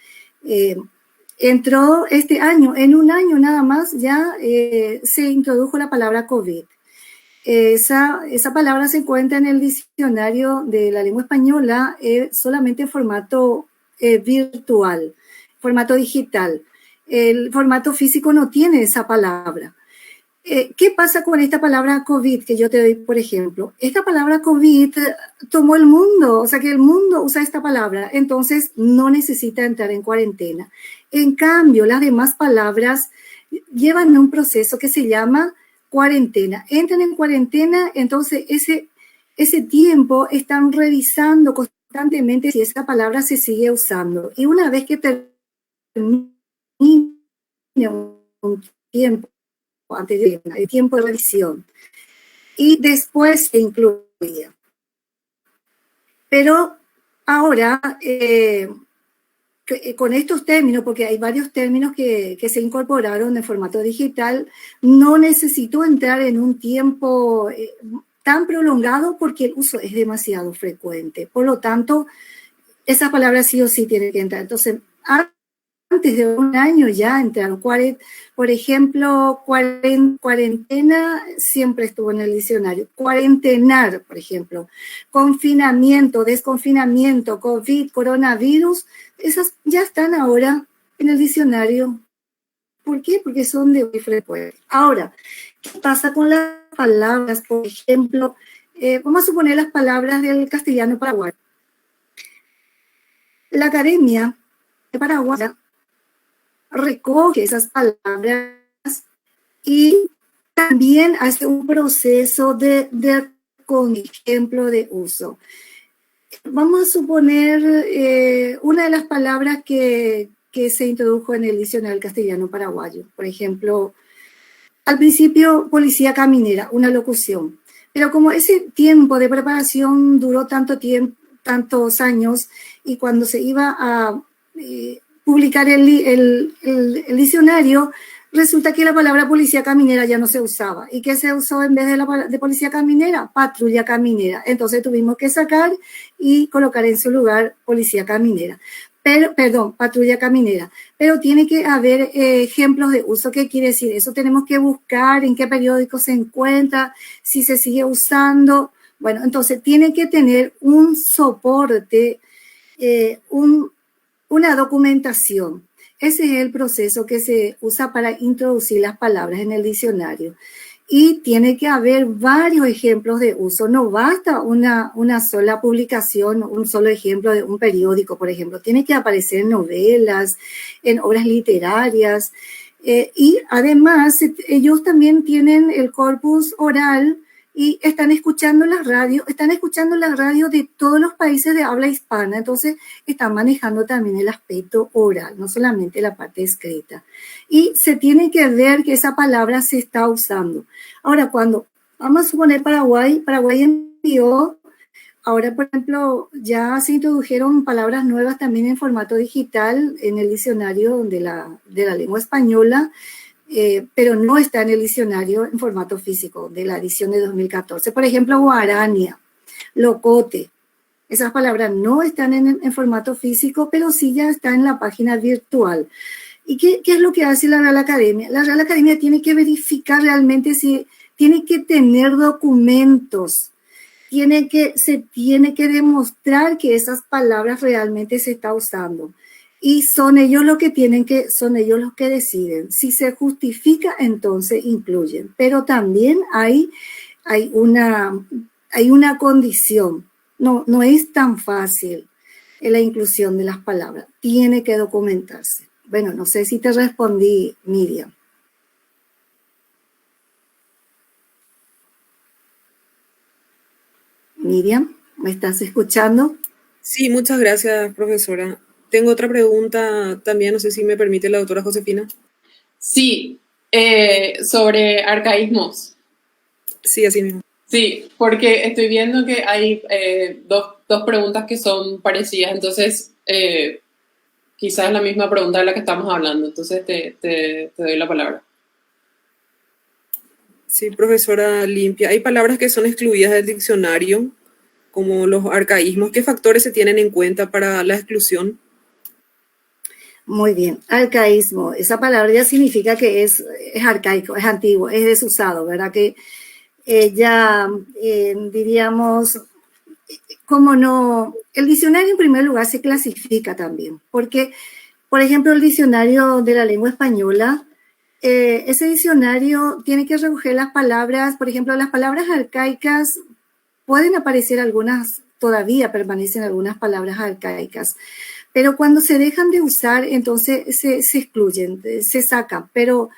Entró este año, en un año nada más, ya se introdujo la palabra COVID. Esa palabra se encuentra en el diccionario de la lengua española solamente en formato virtual, formato digital. El formato físico no tiene esa palabra. ¿Qué pasa con esta palabra COVID que yo te doy, por ejemplo? Esta palabra COVID tomó el mundo, o sea que el mundo usa esta palabra, entonces no necesita entrar en cuarentena. En cambio, las demás palabras llevan un proceso que se llama cuarentena. Entran en cuarentena, entonces ese tiempo están revisando constantemente si esa palabra se sigue usando. Y una vez que termine un tiempo, antes de el tiempo de revisión, y después se incluía. Pero ahora, con estos términos, porque hay varios términos que se incorporaron en formato digital, no necesito entrar en un tiempo tan prolongado porque el uso es demasiado frecuente. Por lo tanto, esas palabras sí o sí tienen que entrar. Entonces, antes de un año ya entraron. Por ejemplo, cuarentena siempre estuvo en el diccionario. Cuarentenar, por ejemplo. Confinamiento, desconfinamiento, COVID, coronavirus, esas ya están ahora en el diccionario. ¿Por qué? Porque son de muy frecuente. Ahora, ¿qué pasa con las palabras? Por ejemplo, vamos a suponer las palabras del castellano paraguayo. La Academia de Paraguay recoge esas palabras y también hace un proceso con ejemplo de uso. Vamos a suponer una de las palabras que se introdujo en el diccionario castellano paraguayo. Por ejemplo, al principio, policía caminera, una locución. Pero como ese tiempo de preparación duró tantos años, y cuando se iba a publicar el diccionario, resulta que la palabra policía caminera ya no se usaba. ¿Y qué se usó en vez de policía caminera? Patrulla caminera. Entonces tuvimos que sacar y colocar en su lugar policía caminera. Patrulla caminera. Pero tiene que haber ejemplos de uso. ¿Qué quiere decir? Eso tenemos que buscar en qué periódico se encuentra, si se sigue usando. Bueno, entonces tiene que tener un soporte, una documentación. Ese es el proceso que se usa para introducir las palabras en el diccionario. Y tiene que haber varios ejemplos de uso. No basta una sola publicación, un solo ejemplo de un periódico, por ejemplo. Tiene que aparecer en novelas, en obras literarias. Y además, ellos también tienen el corpus oral y están escuchando las radios de todos los países de habla hispana, entonces están manejando también el aspecto oral, no solamente la parte escrita. Y se tiene que ver que esa palabra se está usando. Ahora, vamos a suponer Paraguay envió, ahora por ejemplo, ya se introdujeron palabras nuevas también en formato digital en el diccionario de la lengua española, pero no está en el diccionario en formato físico de la edición de 2014. Por ejemplo, guarania, locote. Esas palabras no están en formato físico, pero sí ya están en la página virtual. ¿Y qué es lo que hace la Real Academia? La Real Academia tiene que verificar realmente si tiene que tener documentos, se tiene que demostrar que esas palabras realmente se está usando. Y son ellos los que deciden. Si se justifica, entonces incluyen. Pero también hay una condición. No es tan fácil la inclusión de las palabras. Tiene que documentarse. Bueno, no sé si te respondí, Miriam. Miriam, ¿me estás escuchando? Sí, muchas gracias, profesora. Tengo otra pregunta también, no sé si me permite la doctora Josefina. Sí, sobre arcaísmos. Sí, así mismo. Sí, porque estoy viendo que hay dos preguntas que son parecidas, entonces quizás es la misma pregunta de la que estamos hablando, entonces te doy la palabra. Sí, profesora Limpia. Hay palabras que son excluidas del diccionario, como los arcaísmos. ¿Qué factores se tienen en cuenta para la exclusión? Muy bien, arcaísmo. Esa palabra ya significa que es arcaico, es antiguo, es desusado, ¿verdad? Que diríamos, como no, el diccionario en primer lugar se clasifica también, porque, por ejemplo, el diccionario de la lengua española ese diccionario tiene que recoger las palabras, por ejemplo, las palabras arcaicas, pueden aparecer algunas, todavía permanecen algunas palabras arcaicas, pero cuando se dejan de usar, entonces se excluyen, se sacan, pero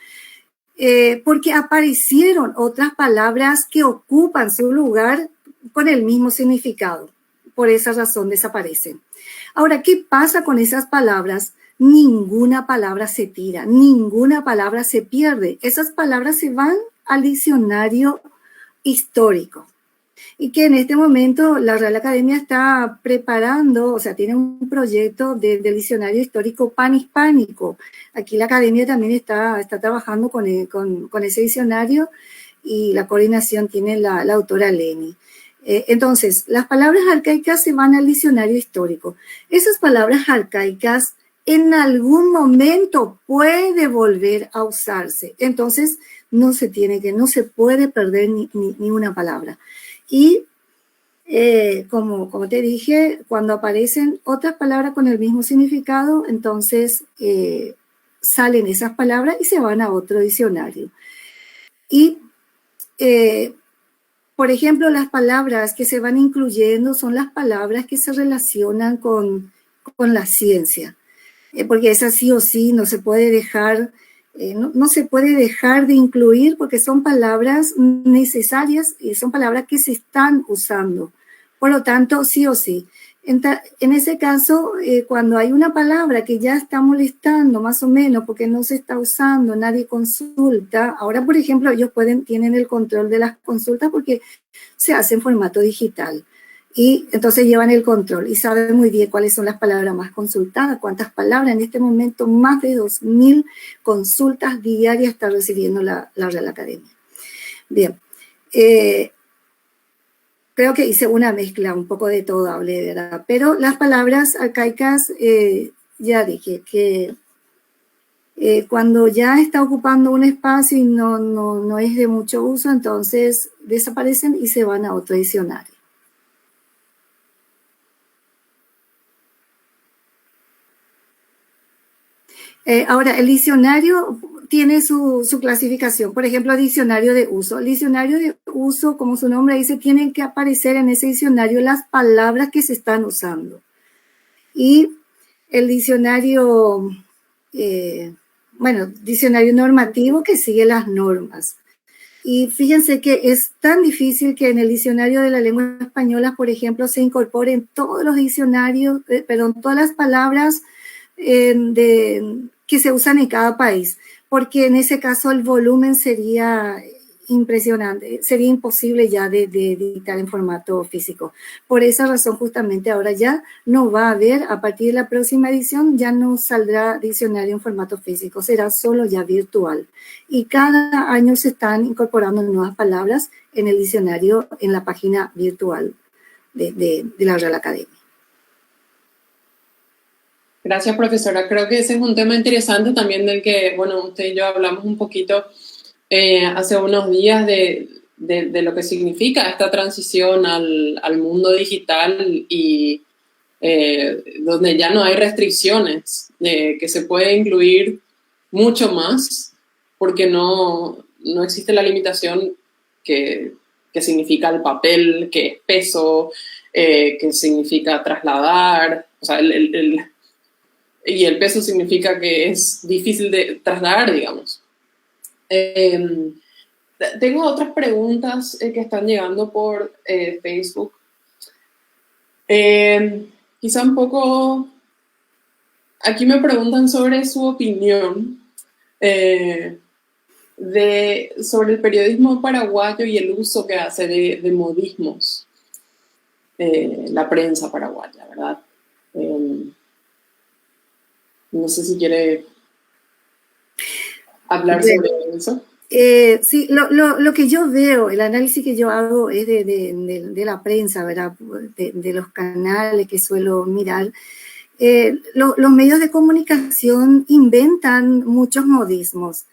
porque aparecieron otras palabras que ocupan su lugar con el mismo significado. Por esa razón desaparecen. Ahora, ¿qué pasa con esas palabras? Ninguna palabra se tira, ninguna palabra se pierde. Esas palabras se van al diccionario histórico. Y que en este momento la Real Academia está preparando, o sea, tiene un proyecto del diccionario histórico panhispánico. Aquí la Academia también está trabajando con ese diccionario y la coordinación tiene la autora Leni. Entonces, las palabras arcaicas se van al diccionario histórico. Esas palabras arcaicas en algún momento puede volver a usarse. Entonces, no se puede perder ni una palabra. Y como te dije, cuando aparecen otras palabras con el mismo significado, entonces salen esas palabras y se van a otro diccionario. Y por ejemplo, las palabras que se van incluyendo son las palabras que se relacionan con la ciencia, porque esas sí o sí no se puede dejar, no se puede dejar de incluir porque son palabras necesarias y son palabras que se están usando. Por lo tanto, sí o sí. En ese caso, cuando hay una palabra que ya está molestando más o menos porque no se está usando, nadie consulta. Ahora, por ejemplo, ellos tienen el control de las consultas porque se hace en formato digital. Y entonces llevan el control y saben muy bien cuáles son las palabras más consultadas, cuántas palabras. En este momento, más de 2.000 consultas diarias está recibiendo la Real Academia. Bien. Creo que hice una mezcla, un poco de todo hablé, ¿verdad? Pero las palabras arcaicas, ya dije que cuando ya está ocupando un espacio y no es de mucho uso, entonces desaparecen y se van a otro diccionario. Ahora, el diccionario tiene su clasificación. Por ejemplo, diccionario de uso. El diccionario de uso, como su nombre dice, tienen que aparecer en ese diccionario las palabras que se están usando. Y el diccionario, diccionario normativo que sigue las normas. Y fíjense que es tan difícil que en el diccionario de la lengua española, por ejemplo, se incorporen todos los diccionarios, todas las palabras que se usan en cada país, porque en ese caso el volumen sería impresionante, sería imposible ya de editar en formato físico. Por esa razón, justamente ahora ya no va a haber, a partir de la próxima edición, ya no saldrá diccionario en formato físico, será solo ya virtual. Y cada año se están incorporando nuevas palabras en el diccionario, en la página virtual de la Real Academia. Gracias, profesora. Creo que ese es un tema interesante también del que, bueno, usted y yo hablamos un poquito hace unos días de lo que significa esta transición al mundo digital y donde ya no hay restricciones, que se puede incluir mucho más porque no existe la limitación que significa el papel, que es peso, que significa trasladar, o sea, y el peso significa que es difícil de trasladar, digamos. Tengo otras preguntas que están llegando por Facebook. Quizá un poco... Aquí me preguntan sobre su opinión sobre el periodismo paraguayo y el uso que hace de modismos la prensa paraguaya, ¿verdad? No sé si quiere hablar sobre eso. Sí, lo que yo veo, el análisis que yo hago es de la prensa, ¿verdad? De los canales que suelo mirar. Los medios de comunicación inventan muchos modismos.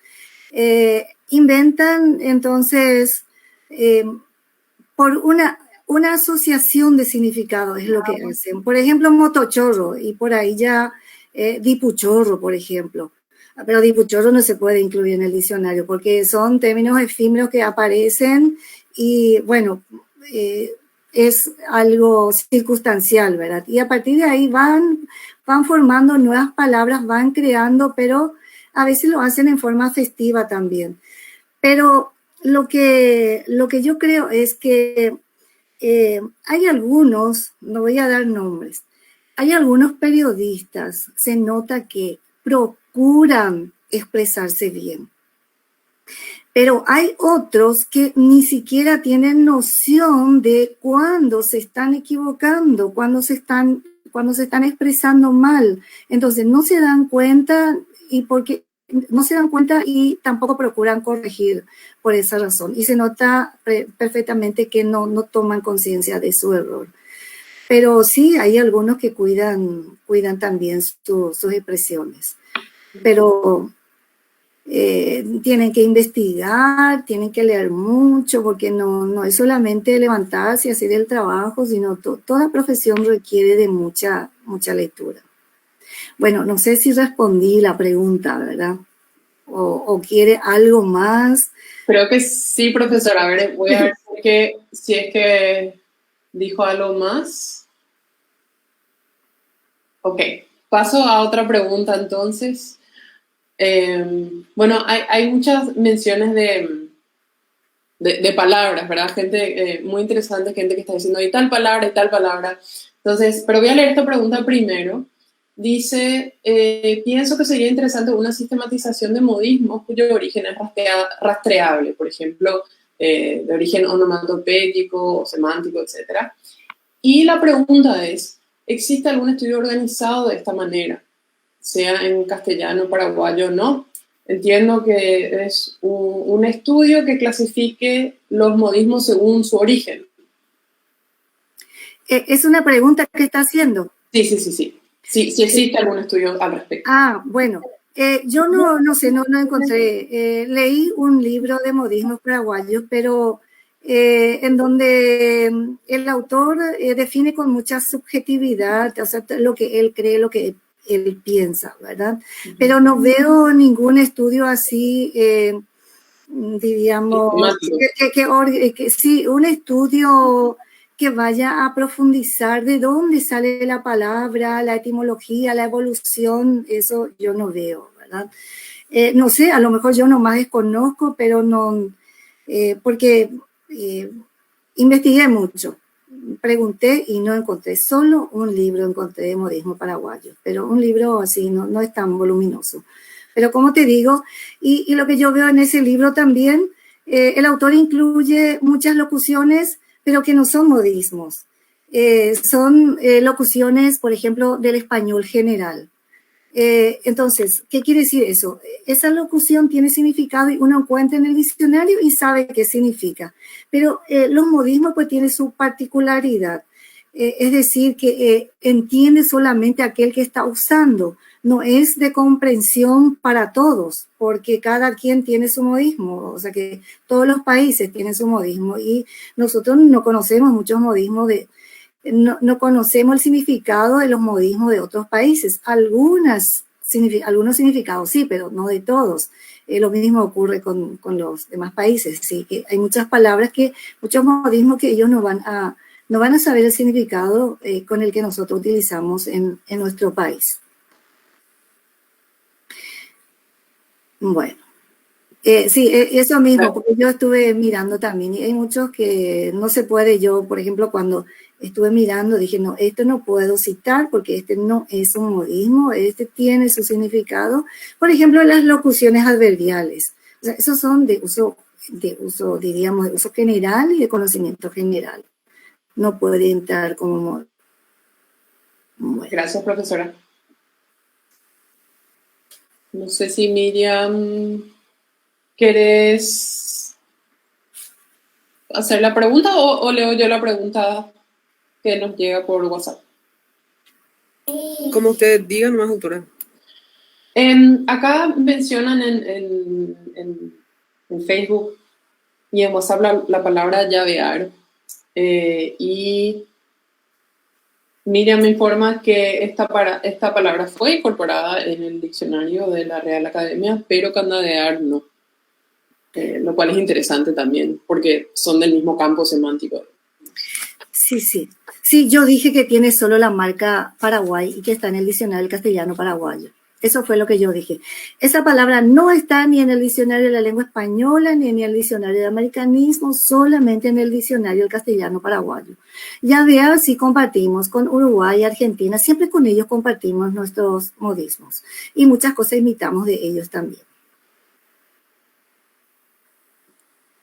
Inventan, entonces, por una asociación de significados es lo que hacen. Por ejemplo, motochorro, y por ahí ya dipuchorro, por ejemplo. pero dipuchorro no se puede incluir en el diccionario porque son términos efímeros que aparecen y, bueno, es algo circunstancial, ¿verdad? Y a partir de ahí van formando nuevas palabras, van creando, pero a veces lo hacen en forma festiva también. Pero lo que yo creo es que hay algunos, no voy a dar nombres, hay algunos periodistas, se nota que procuran expresarse bien. Pero hay otros que ni siquiera tienen noción de cuándo se están equivocando, cuándo se están expresando mal. Entonces no se dan cuenta y tampoco procuran corregir por esa razón. Y se nota perfectamente que no toman conciencia de su error. Pero sí, hay algunos que cuidan también sus expresiones. Pero tienen que investigar, tienen que leer mucho, porque no es solamente levantarse y hacer el trabajo, sino toda profesión requiere de mucha lectura. Bueno, no sé si respondí la pregunta, ¿verdad? ¿O quiere algo más? Creo que sí, profesora. A ver, voy a ver si es que dijo algo más. Ok, paso a otra pregunta entonces. Bueno, hay muchas menciones de palabras, ¿verdad? Gente muy interesante, gente que está diciendo y tal palabra y tal palabra. Entonces, pero voy a leer esta pregunta primero. Dice, pienso que sería interesante una sistematización de modismos cuyo origen es rastreable, por ejemplo, de origen onomatopéyico, semántico, etc. Y la pregunta es, ¿existe algún estudio organizado de esta manera? Sea en castellano, paraguayo o no. Entiendo que es un estudio que clasifique los modismos según su origen. ¿Es una pregunta que está haciendo? Sí. Sí existe algún estudio al respecto. Bueno, yo no sé, no encontré. Leí un libro de modismos paraguayos, pero en donde el autor define con mucha subjetividad, o sea, lo que él cree, lo que él piensa, ¿verdad? Pero no veo ningún estudio así, diríamos, que sí, un estudio que vaya a profundizar de dónde sale la palabra, la etimología, la evolución, eso yo no veo, ¿verdad? No sé, a lo mejor yo nomás desconozco, pero no, porque investigué mucho, pregunté y no encontré, solo un libro encontré de modismo paraguayo, pero un libro así no es tan voluminoso. Pero como te digo, y lo que yo veo en ese libro también, el autor incluye muchas locuciones, pero que no son modismos. Son locuciones, por ejemplo, del español general. Entonces, ¿qué quiere decir eso? Esa locución tiene significado y uno encuentra en el diccionario y sabe qué significa. Pero los modismos pues tienen su particularidad. Es decir, que entiende solamente aquel que está usando. No es de comprensión para todos, porque cada quien tiene su modismo. O sea que todos los países tienen su modismo y nosotros no conocemos muchos modismos no conocemos el significado de los modismos de otros países. Algunos significados sí, pero no de todos. Lo mismo ocurre con los demás países. Sí, que hay muchas palabras muchos modismos que ellos no van a saber el significado con el que nosotros utilizamos en nuestro país. Bueno. Sí, eso mismo, porque yo estuve mirando también y hay muchos que no se puede. Yo, por ejemplo, cuando estuve mirando dije, no, esto no puedo citar porque este no es un modismo, este tiene su significado. Por ejemplo, las locuciones adverbiales, o sea, esos son de uso, diríamos, de uso general y de conocimiento general. No puede entrar como modismo. Bueno. Gracias, profesora. No sé si Miriam... ¿Quieres hacer la pregunta o leo yo la pregunta que nos llega por WhatsApp? Como ustedes digan, más autora. Acá mencionan en Facebook y en WhatsApp la palabra llavear. Y Miriam me informa que esta palabra fue incorporada en el diccionario de la Real Academia, pero candadear no. Lo cual es interesante también, porque son del mismo campo semántico. Sí, sí. Sí, yo dije que tiene solo la marca Paraguay y que está en el diccionario del castellano paraguayo. Eso fue lo que yo dije. Esa palabra no está ni en el diccionario de la lengua española, ni en el diccionario de americanismo, solamente en el diccionario del castellano paraguayo. Ya vea, sí compartimos con Uruguay y Argentina, siempre con ellos compartimos nuestros modismos y muchas cosas imitamos de ellos también.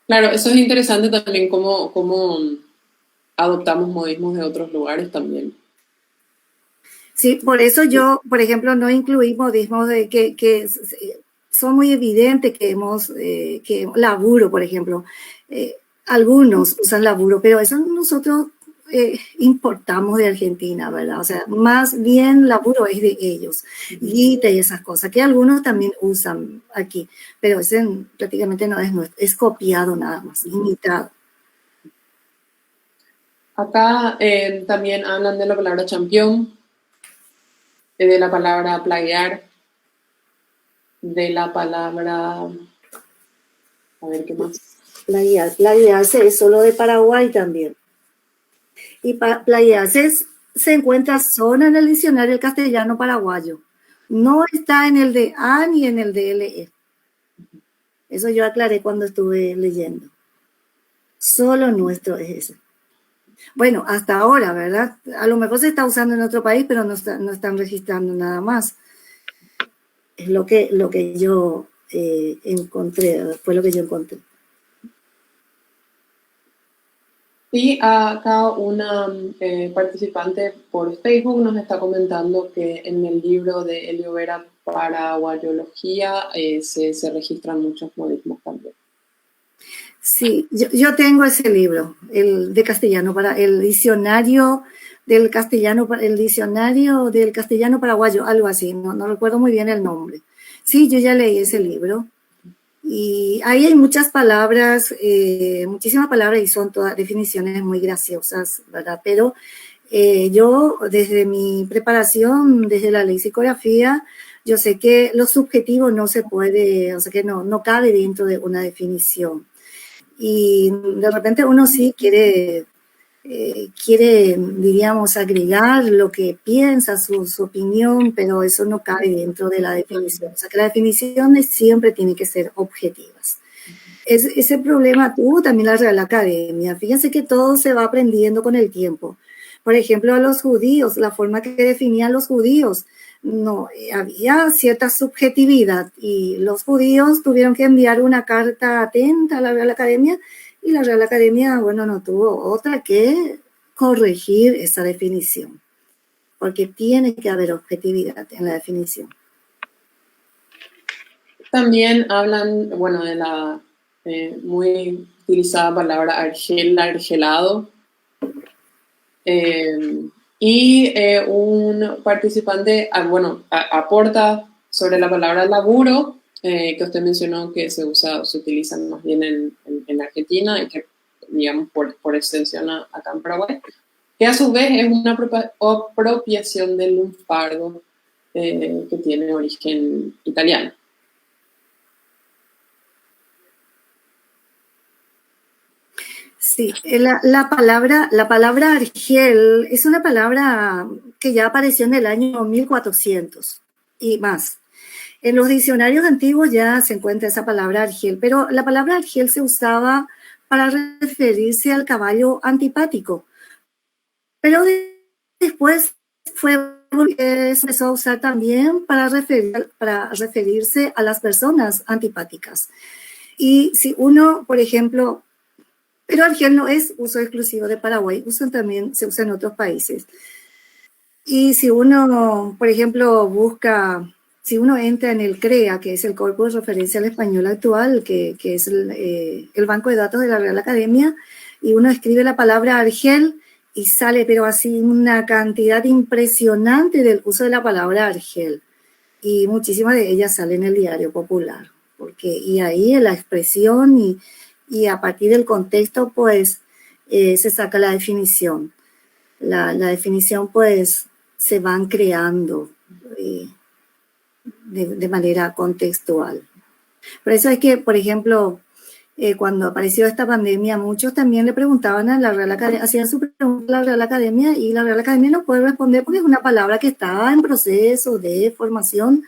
Claro, eso es interesante también cómo adoptamos modismos de otros lugares también. Sí, por eso yo, por ejemplo, no incluí modismos de que son muy evidentes que laburo, por ejemplo. Algunos usan laburo, pero eso nosotros importamos de Argentina, ¿verdad? O sea, más bien laburo es de ellos. Guita y esas cosas, que algunos también usan aquí, pero ese prácticamente no es nuestro, es copiado nada más, imitado. Acá también hablan de la palabra champión, de la palabra plaguear, de la palabra... A ver, ¿qué más? Plaguearse es solo de Paraguay también. Y plaguearse se encuentra solo en el diccionario del castellano paraguayo. No está en el de A ni en el de LE. Eso yo aclaré cuando estuve leyendo. Solo nuestro es ese. Bueno, hasta ahora, ¿verdad? A lo mejor se está usando en otro país, pero no están registrando nada más. Es lo que yo encontré, fue lo que yo encontré. Y acá una participante por Facebook nos está comentando que en el libro de Elio Vera Paraguayología se registran muchos modismos también. Sí, yo tengo ese libro, el de castellano, el diccionario del castellano paraguayo, algo así, no recuerdo muy bien el nombre. Sí, yo ya leí ese libro y ahí hay muchas palabras, muchísimas palabras y son todas definiciones muy graciosas, ¿verdad? Pero yo desde mi preparación, desde la lexicografía, yo sé que lo subjetivo no se puede, o sea que no cabe dentro de una definición. Y de repente uno sí quiere, diríamos, agregar lo que piensa, su opinión, pero eso no cabe dentro de la definición. O sea, que las definiciones siempre tienen que ser objetivas. Ese problema tuvo también la Real Academia. Fíjense que todo se va aprendiendo con el tiempo. Por ejemplo, a los judíos, la forma que definían los judíos, no, había cierta subjetividad y los judíos tuvieron que enviar una carta atenta a la Real Academia y la Real Academia, bueno, no tuvo otra que corregir esa definición, porque tiene que haber objetividad en la definición. También hablan, bueno, de la muy utilizada palabra argelado. Y un participante, aporta sobre la palabra laburo, que usted mencionó que se utiliza más bien en Argentina y que, digamos, por extensión acá en Paraguay, que a su vez es una apropiación del lunfardo que tiene origen italiano. Sí, la palabra argel es una palabra que ya apareció en el año 1400 y más. En los diccionarios antiguos ya se encuentra esa palabra argel, pero la palabra argel se usaba para referirse al caballo antipático. Pero después se empezó a usar también para referirse a las personas antipáticas. Y si uno, por ejemplo, pero argel no es uso exclusivo de Paraguay, se usa en otros países. Y si uno, por ejemplo, si uno entra en el CREA, que es el Corpus de Referencia al Español Actual, que es el banco de datos de la Real Academia, y uno escribe la palabra argel y sale, pero así una cantidad impresionante del uso de la palabra argel. Y muchísimas de ellas salen en el Diario Popular, y ahí en la expresión y a partir del contexto, pues, se saca la definición. la definición pues se van creando de manera contextual. Por eso es que, por ejemplo, cuando apareció esta pandemia, muchos también le preguntaban a la Real Academia, hacían su pregunta a la Real Academia y la Real Academia no puede responder porque es una palabra que está en proceso de formación.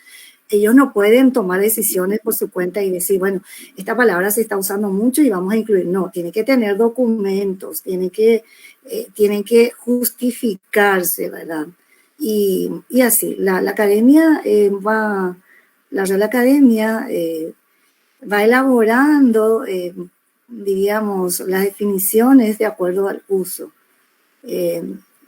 Ellos no pueden tomar decisiones por su cuenta y decir, bueno, esta palabra se está usando mucho y vamos a incluir. No, tiene que tener documentos, tienen que justificarse, ¿verdad? Y así, la academia la Real Academia va elaborando, diríamos, las definiciones de acuerdo al uso.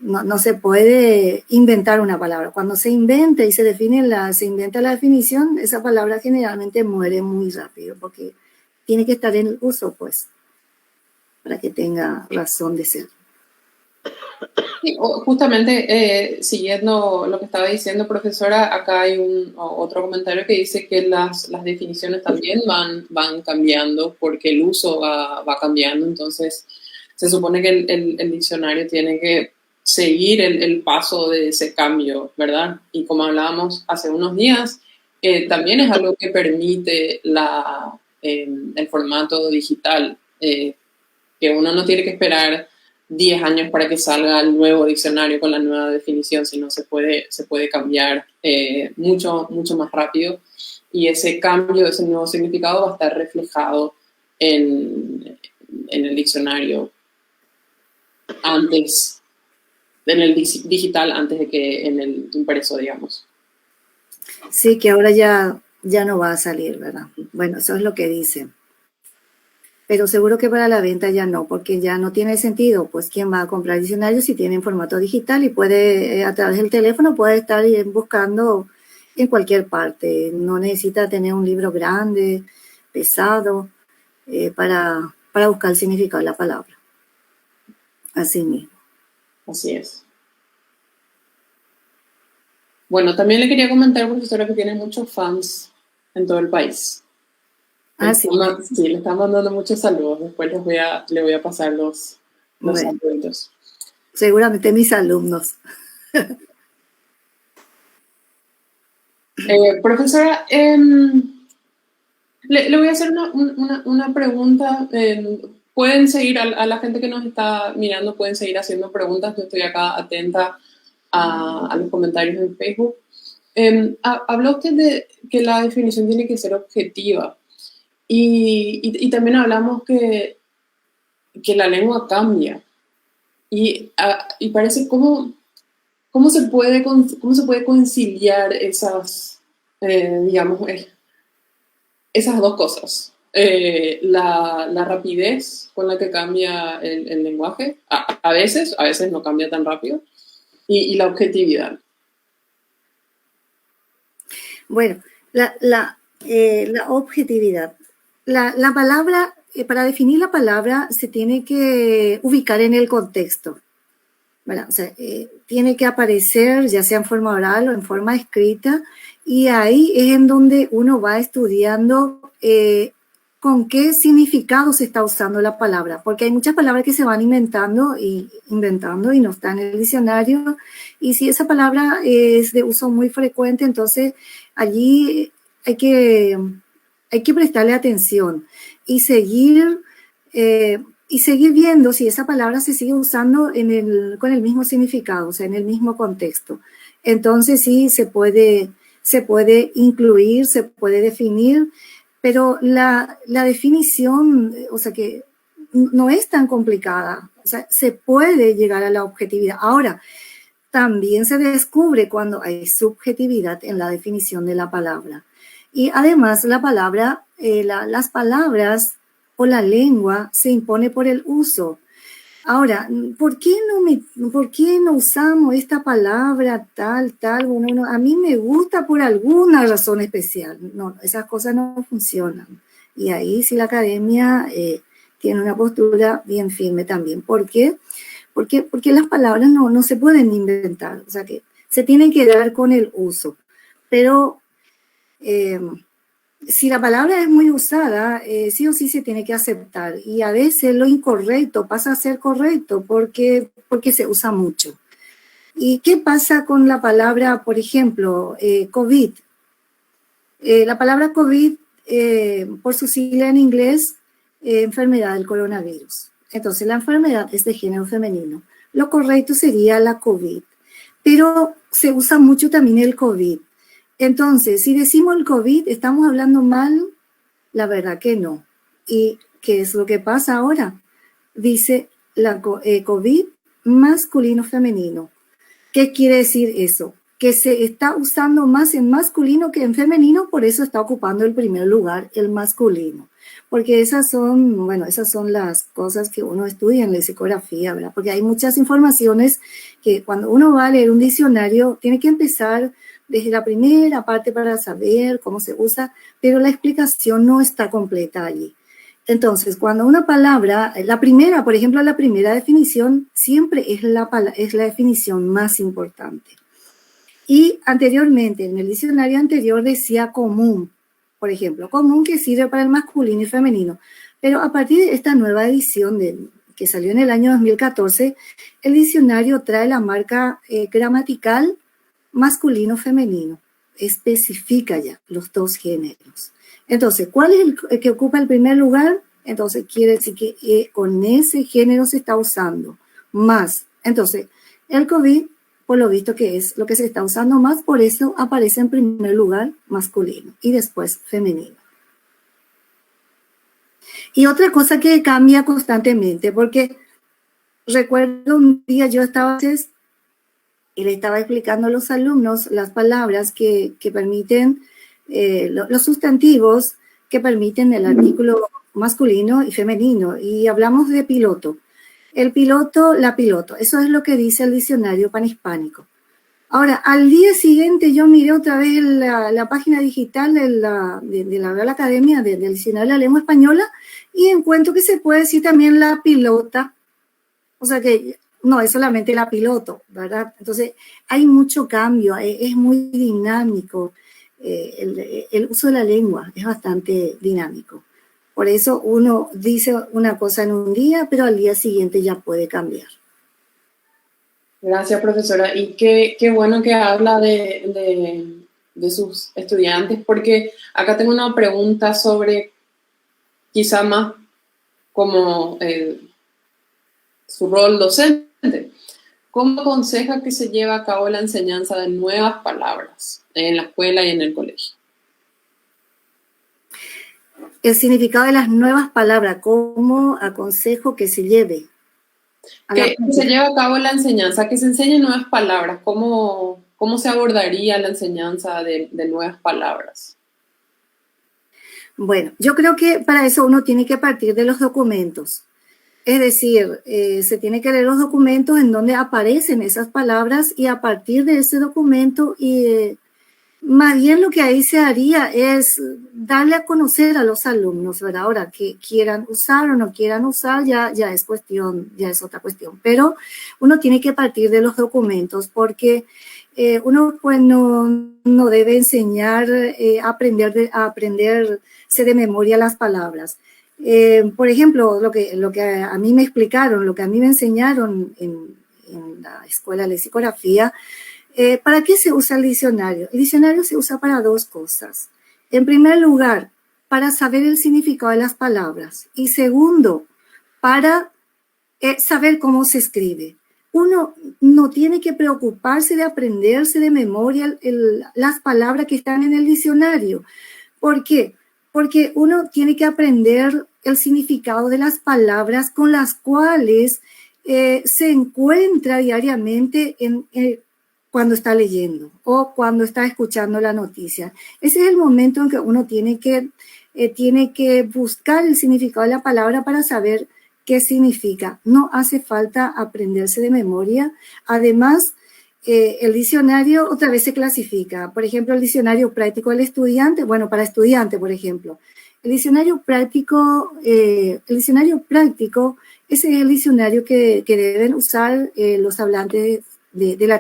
No se puede inventar una palabra. Cuando se inventa y se inventa la definición, esa palabra generalmente muere muy rápido porque tiene que estar en el uso, pues, para que tenga razón de ser. Sí, justamente siguiendo lo que estaba diciendo, profesora, acá hay otro comentario que dice que las definiciones también van cambiando porque el uso va cambiando, entonces se supone que el diccionario tiene que seguir el paso de ese cambio, ¿verdad? Y como hablábamos hace unos días, también es algo que permite el formato digital, que uno no tiene que esperar 10 años para que salga el nuevo diccionario con la nueva definición, sino se puede cambiar mucho, mucho más rápido, y ese cambio, ese nuevo significado va a estar reflejado en el diccionario antes, en el digital antes de que en el impreso, digamos. Sí, que ahora ya no va a salir, ¿verdad? Bueno, eso es lo que dicen. Pero seguro que para la venta ya no, porque ya no tiene sentido, pues quién va a comprar diccionarios si tiene en formato digital y puede, a través del teléfono, puede estar buscando en cualquier parte. No necesita tener un libro grande, pesado, para buscar el significado de la palabra. Así mismo. Así es. Bueno, también le quería comentar, profesora, que tiene muchos fans en todo el país. Sí. Sí, le están mandando muchos saludos. Después le voy a pasar los saludos. Seguramente mis alumnos. Profesora, le voy a hacer una pregunta. Pueden seguir, a la gente que nos está mirando, pueden seguir haciendo preguntas. Yo estoy acá atenta a los comentarios en Facebook. Habló usted de que la definición tiene que ser objetiva. Y también hablamos que la lengua cambia. Y parece cómo se puede conciliar esas, digamos, esas dos cosas. La rapidez con la que cambia el lenguaje, a veces no cambia tan rápido, y la objetividad. Bueno, la objetividad. La palabra, para definir la palabra, se tiene que ubicar en el contexto, ¿verdad? O sea, tiene que aparecer ya sea en forma oral o en forma escrita, y ahí es en donde uno va estudiando con qué significado se está usando la palabra, porque hay muchas palabras que se van inventando y no están en el diccionario, y si esa palabra es de uso muy frecuente, entonces allí hay que prestarle atención y seguir viendo si esa palabra se sigue usando con el mismo significado, o sea, en el mismo contexto. Entonces sí se puede incluir, se puede definir, pero la definición, o sea, que no es tan complicada, o sea, se puede llegar a la objetividad. Ahora, también se descubre cuando hay subjetividad en la definición de la palabra. Y además la palabra, las palabras o la lengua se impone por el uso. Ahora, ¿por qué no usamos esta palabra tal? Bueno, a mí me gusta por alguna razón especial. No, esas cosas no funcionan. Y ahí sí la academia tiene una postura bien firme también. ¿Por qué? Porque las palabras no se pueden inventar. O sea que se tienen que dar con el uso. Pero si la palabra es muy usada, sí o sí se tiene que aceptar. Y a veces lo incorrecto pasa a ser correcto porque se usa mucho. ¿Y qué pasa con la palabra, por ejemplo, COVID? La palabra COVID, por su sigla en inglés, enfermedad del coronavirus. Entonces, la enfermedad es de género femenino. Lo correcto sería la COVID. Pero se usa mucho también el COVID. Entonces, si decimos el COVID, ¿estamos hablando mal? La verdad que no. ¿Y qué es lo que pasa ahora? Dice la COVID masculino-femenino. ¿Qué quiere decir eso? Que se está usando más en masculino que en femenino, por eso está ocupando el primer lugar el masculino. Porque esas son las cosas que uno estudia en la lexicografía, ¿verdad? Porque hay muchas informaciones que cuando uno va a leer un diccionario, tiene que empezar desde la primera parte para saber cómo se usa, pero la explicación no está completa allí. Entonces, cuando una palabra, la primera, por ejemplo, la primera definición siempre es la definición más importante. Y anteriormente, en el diccionario anterior decía común, por ejemplo, común que sirve para el masculino y femenino. Pero a partir de esta nueva edición que salió en el año 2014, el diccionario trae la marca gramatical masculino-femenino. Especifica ya los dos géneros. Entonces, ¿cuál es el que ocupa el primer lugar? Entonces, quiere decir que con ese género se está usando más. Entonces, el COVID, por lo visto que es lo que se está usando más, por eso aparece en primer lugar masculino y después femenino. Y otra cosa que cambia constantemente, porque recuerdo un día yo estaba y le estaba explicando a los alumnos las palabras que permiten, los sustantivos que permiten el artículo masculino y femenino, y hablamos de piloto. El piloto, la piloto, eso es lo que dice el diccionario panhispánico. Ahora, al día siguiente yo miré otra vez la página digital de la Real Academia del Diccionario de la Lengua Española y encuentro que se puede decir también la pilota, o sea que no es solamente la piloto, ¿verdad? Entonces hay mucho cambio, es muy dinámico, el uso de la lengua es bastante dinámico. Por eso uno dice una cosa en un día, pero al día siguiente ya puede cambiar. Gracias, profesora. Y qué bueno que habla de sus estudiantes, porque acá tengo una pregunta sobre quizá más como su rol docente. ¿Cómo aconseja que se lleve a cabo la enseñanza de nuevas palabras en la escuela y en el colegio? El significado de las nuevas palabras, ¿cómo aconsejo que se lleve? Que se lleve a cabo la enseñanza, que se enseñen nuevas palabras. ¿Cómo se abordaría la enseñanza de nuevas palabras? Bueno, yo creo que para eso uno tiene que partir de los documentos. Es decir, se tiene que leer los documentos en donde aparecen esas palabras y a partir de ese documento, más bien lo que ahí se haría es darle a conocer a los alumnos, ¿verdad? Ahora, que quieran usar o no quieran usar ya es otra cuestión. Pero uno tiene que partir de los documentos porque uno pues no debe enseñar a aprenderse de memoria las palabras. Por ejemplo, lo que a mí me explicaron, lo que a mí me enseñaron en la escuela de lexicografía, ¿para qué se usa el diccionario? El diccionario se usa para dos cosas. En primer lugar, para saber el significado de las palabras. Y segundo, para saber cómo se escribe. Uno no tiene que preocuparse de aprenderse de memoria las palabras que están en el diccionario. ¿Por qué? Porque uno tiene que aprender el significado de las palabras con las cuales se encuentra diariamente cuando está leyendo o cuando está escuchando la noticia. Ese es el momento en que uno tiene que buscar el significado de la palabra para saber qué significa. No hace falta aprenderse de memoria. Además, el diccionario otra vez se clasifica. Por ejemplo, el diccionario práctico del estudiante, bueno, para estudiante, por ejemplo. El diccionario práctico, ese es el diccionario que deben usar los hablantes de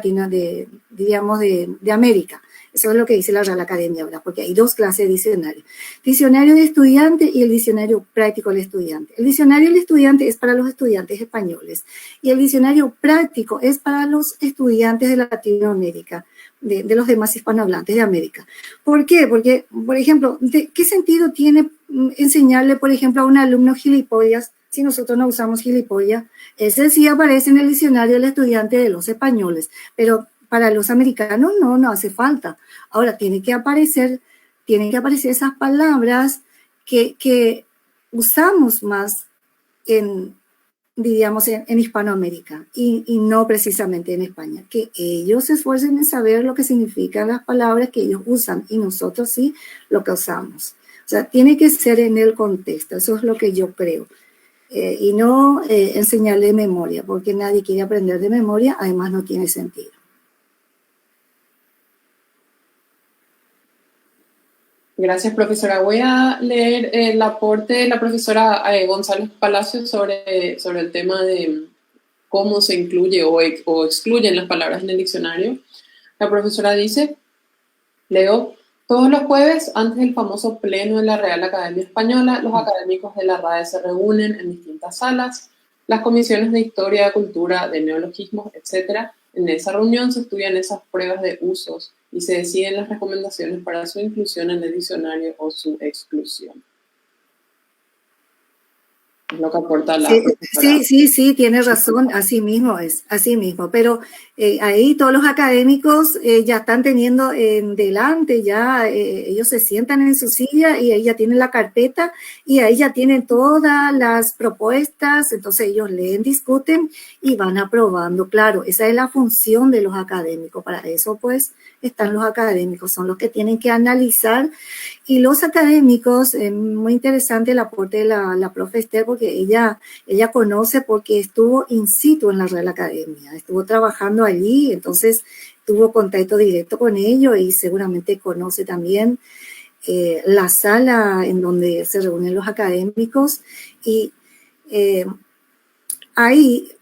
América. Eso es lo que dice la Real Academia ahora, porque hay dos clases de diccionario. Diccionario de estudiante y el diccionario práctico del estudiante. El diccionario del estudiante es para los estudiantes españoles y el diccionario práctico es para los estudiantes de Latinoamérica, de los demás hispanohablantes de América. ¿Por qué? Porque, por ejemplo, ¿qué sentido tiene enseñarle, por ejemplo, a un alumno gilipollas si nosotros no usamos gilipollas? Ese sí aparece en el diccionario del estudiante de los españoles, pero para los americanos no hace falta. Ahora, tienen que aparecer esas palabras que usamos más diríamos, en Hispanoamérica y no precisamente en España. Que ellos se esfuercen en saber lo que significan las palabras que ellos usan y nosotros sí lo que usamos. O sea, tiene que ser en el contexto, eso es lo que yo creo. Y no enseñarle de memoria, porque nadie quiere aprender de memoria, además no tiene sentido. Gracias, profesora. Voy a leer el aporte de la profesora González Palacios sobre el tema de cómo se incluye o excluyen las palabras en el diccionario. La profesora dice, leo, todos los jueves, antes del famoso pleno de la Real Academia Española, los académicos de la RAE se reúnen en distintas salas, las comisiones de historia, de cultura, de neologismos, etc. En esa reunión se estudian esas pruebas de usos y se deciden las recomendaciones para su inclusión en el diccionario o su exclusión. Es lo que aporta la profesora. Sí, tiene razón, así mismo es, así mismo. Pero ahí todos los académicos ya están teniendo en delante, ya ellos se sientan en su silla y ahí ya tienen la carpeta y ahí ya tienen todas las propuestas, entonces ellos leen, discuten y van aprobando. Claro, esa es la función de los académicos, para eso pues están los académicos, son los que tienen que analizar. Y los académicos, muy interesante el aporte de la profe Esther, porque ella conoce porque estuvo in situ en la Real Academia, estuvo trabajando allí, entonces tuvo contacto directo con ellos y seguramente conoce también la sala en donde se reúnen los académicos. Y ahí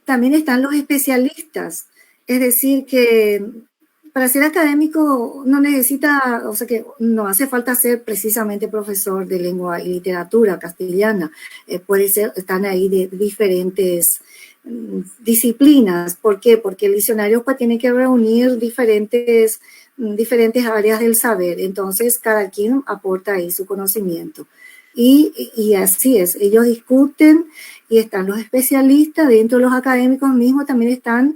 también están los especialistas, es decir que para ser académico no necesita, o sea que no hace falta ser precisamente profesor de lengua y literatura castellana. Puede ser, están ahí de diferentes disciplinas. ¿Por qué? Porque el diccionario pues tiene que reunir diferentes áreas del saber. Entonces, cada quien aporta ahí su conocimiento. Y así es, ellos discuten y están los especialistas, dentro de los académicos mismos también están,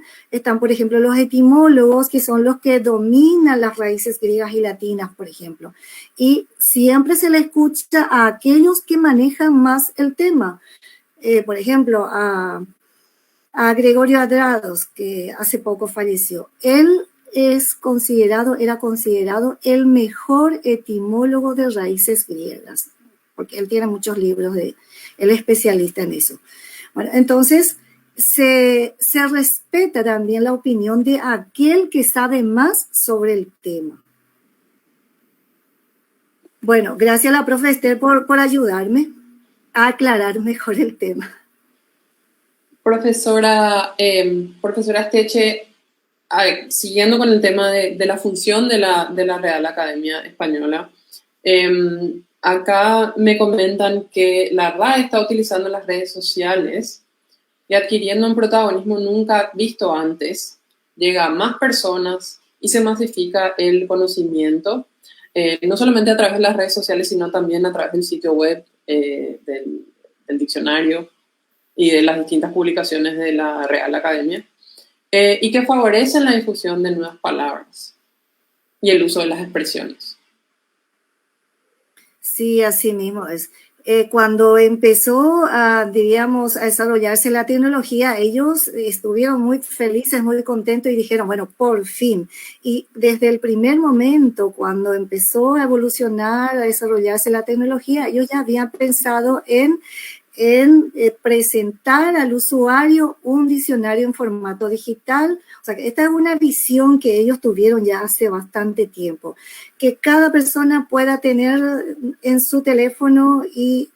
por ejemplo, los etimólogos, que son los que dominan las raíces griegas y latinas, por ejemplo. Y siempre se le escucha a aquellos que manejan más el tema. Por ejemplo, a Gregorio Adrados, que hace poco falleció. Él era considerado el mejor etimólogo de raíces griegas, porque él tiene muchos libros, él es especialista en eso. Bueno, entonces, se respeta también la opinión de aquel que sabe más sobre el tema. Bueno, gracias a la profe Esther por ayudarme a aclarar mejor el tema. Profesora Esteche, siguiendo con el tema de la función de la Real Academia Española, acá me comentan que la RAE está utilizando las redes sociales y adquiriendo un protagonismo nunca visto antes. Llega a más personas y se masifica el conocimiento, no solamente a través de las redes sociales, sino también a través del sitio web del diccionario y de las distintas publicaciones de la Real Academia, y que favorecen la difusión de nuevas palabras y el uso de las expresiones. Sí, así mismo es. Cuando empezó a desarrollarse la tecnología, ellos estuvieron muy felices, muy contentos y dijeron, bueno, por fin. Y desde el primer momento, cuando empezó a evolucionar, a desarrollarse la tecnología, ellos ya habían pensado en presentar al usuario un diccionario en formato digital. O sea, que esta es una visión que ellos tuvieron ya hace bastante tiempo, que cada persona pueda tener en su teléfono y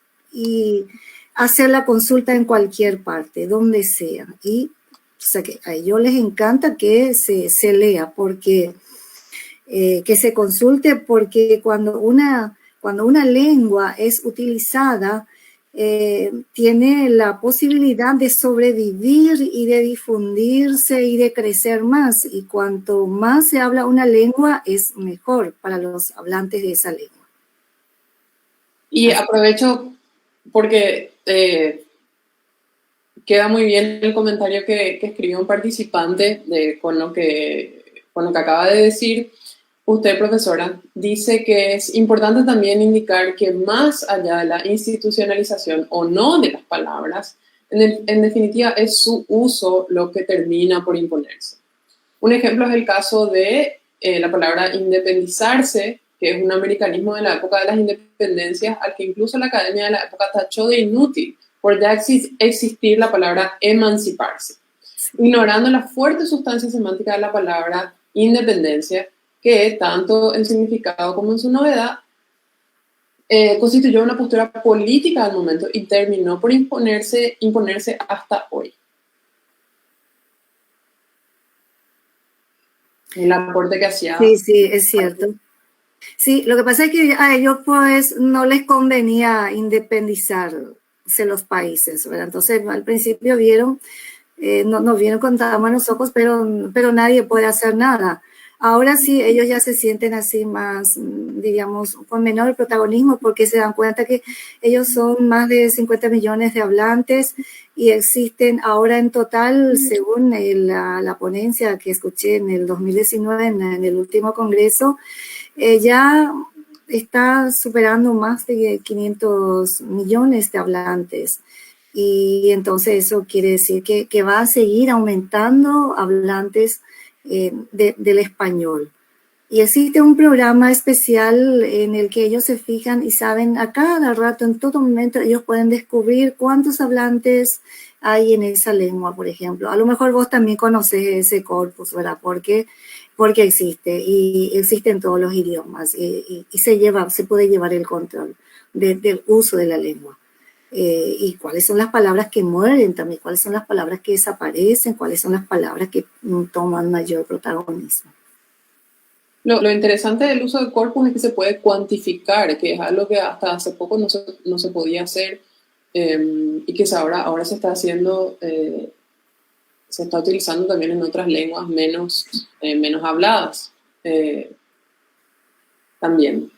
hacer la consulta en cualquier parte, donde sea. Y o sea, que a ellos les encanta que se lea, porque que se consulte, porque cuando una lengua es utilizada, tiene la posibilidad de sobrevivir y de difundirse y de crecer más. Y cuanto más se habla una lengua, es mejor para los hablantes de esa lengua. Y aprovecho porque queda muy bien el comentario que escribió un participante con lo que acaba de decir. Usted, profesora, dice que es importante también indicar que más allá de la institucionalización o no de las palabras, en definitiva es su uso lo que termina por imponerse. Un ejemplo es el caso de la palabra independizarse, que es un americanismo de la época de las independencias, al que incluso la academia de la época tachó de inútil por ya existir la palabra emanciparse, ignorando la fuerte sustancia semántica de la palabra independencia, que tanto en significado como en su novedad constituyó una postura política al momento y terminó por imponerse hasta hoy. El aporte que hacía. Sí, es cierto. Sí, lo que pasa es que a ellos pues no les convenía independizarse los países, ¿verdad? Entonces al principio vieron, nos vieron con tamas en los ojos, pero nadie puede hacer nada. Ahora sí, ellos ya se sienten así más, digamos, con menor protagonismo, porque se dan cuenta que ellos son más de 50 millones de hablantes y existen ahora en total, según la ponencia que escuché en el 2019, en el último congreso, ya está superando más de 500 millones de hablantes. Y entonces eso quiere decir que va a seguir aumentando hablantes del español. Y existe un programa especial en el que ellos se fijan y saben a cada rato, en todo momento, ellos pueden descubrir cuántos hablantes hay en esa lengua, por ejemplo. A lo mejor vos también conoces ese corpus, ¿verdad? Porque existe y existe en todos los idiomas y se puede llevar el control del uso de la lengua. Y cuáles son las palabras que mueren también, cuáles son las palabras que desaparecen, cuáles son las palabras que toman mayor protagonismo. Lo interesante del uso del corpus es que se puede cuantificar, que es algo que hasta hace poco no se podía hacer y que ahora se está haciendo, se está utilizando también en otras lenguas menos habladas también.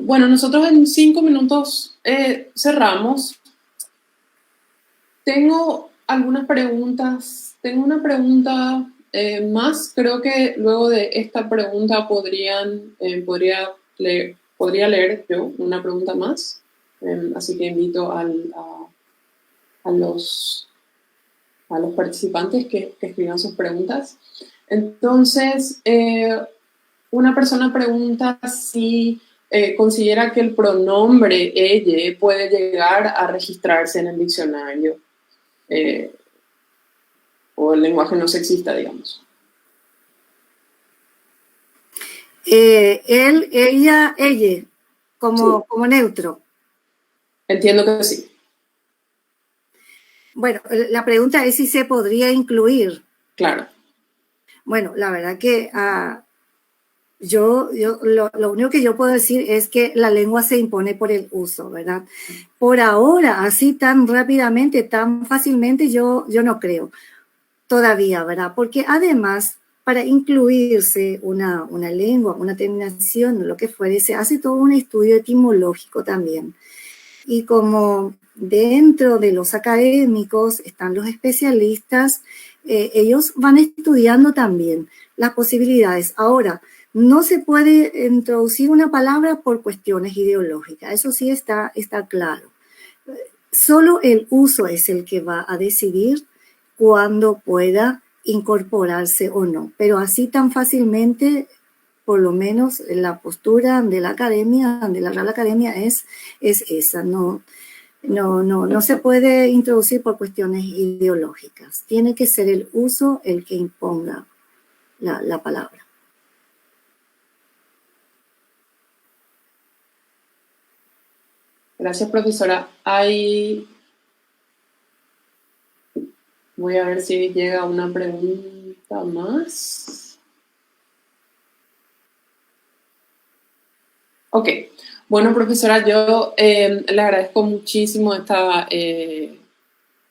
Bueno, nosotros en 5 minutos cerramos. Tengo algunas preguntas. Tengo una pregunta más. Creo que luego de esta pregunta podría leer yo una pregunta más. Así que invito a los participantes que escriban sus preguntas. Entonces, una persona pregunta si considera que el pronombre ella puede llegar a registrarse en el diccionario o el lenguaje no sexista, digamos. Él, ella, como, Sí. como neutro. Entiendo que sí. Bueno, la pregunta es si se podría incluir. Claro. Bueno, la verdad que lo único que yo puedo decir es que la lengua se impone por el uso, ¿verdad? Por ahora, así tan rápidamente, tan fácilmente, yo no creo todavía, ¿verdad? Porque además, para incluirse una lengua, una terminación, lo que fuere, se hace todo un estudio etimológico también. Y como dentro de los académicos están los especialistas, ellos van estudiando también las posibilidades. Ahora, no se puede introducir una palabra por cuestiones ideológicas, eso sí está claro. Solo el uso es el que va a decidir cuándo pueda incorporarse o no, pero así tan fácilmente, por lo menos la postura de la academia, de la Real Academia es esa, no se puede introducir por cuestiones ideológicas, tiene que ser el uso el que imponga la palabra. Gracias, profesora. Voy a ver si llega una pregunta más. Ok. Bueno, profesora, yo le agradezco muchísimo esta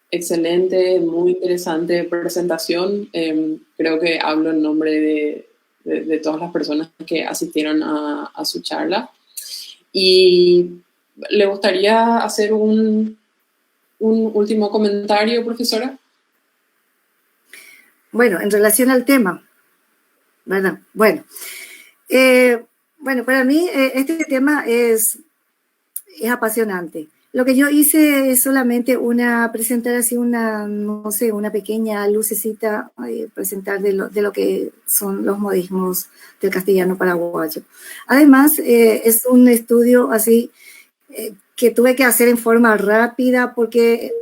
excelente, muy interesante presentación. Creo que hablo en nombre de todas las personas que asistieron a su charla. Y le gustaría hacer un último comentario, profesora. Bueno, en relación al tema, ¿verdad? Bueno, para mí este tema es apasionante. Lo que yo hice es solamente presentar así una pequeña lucecita, presentar de lo que son los modismos del castellano paraguayo. Además, es un estudio así que tuve que hacer en forma rápida porque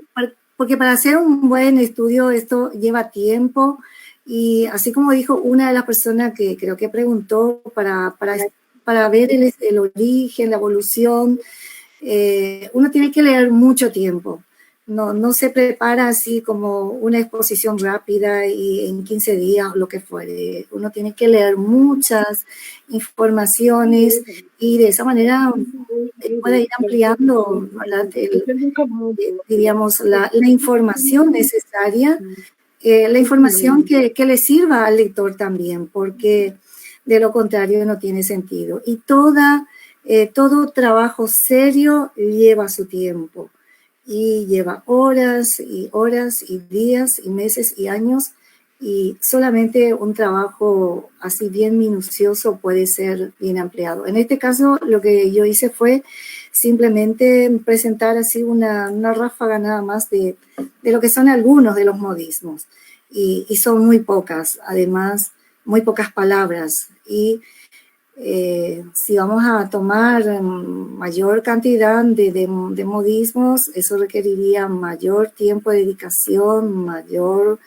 para hacer un buen estudio esto lleva tiempo y así como dijo una de las personas que creo que preguntó para ver el origen, la evolución, uno tiene que leer mucho tiempo. No se prepara así como una exposición rápida y en 15 días o lo que fuere. Uno tiene que leer muchas informaciones y de esa manera puede ir ampliando, ¿verdad? Diríamos, la información necesaria, la información que le sirva al lector también, porque de lo contrario no tiene sentido. Y todo trabajo serio lleva su tiempo y lleva horas y días y meses y años, y solamente un trabajo así bien minucioso puede ser bien ampliado. En este caso lo que yo hice fue simplemente presentar así una ráfaga nada más de lo que son algunos de los modismos, y son muy pocas, además muy pocas palabras, y si vamos a tomar mayor cantidad de modismos, eso requeriría mayor tiempo de dedicación, mayor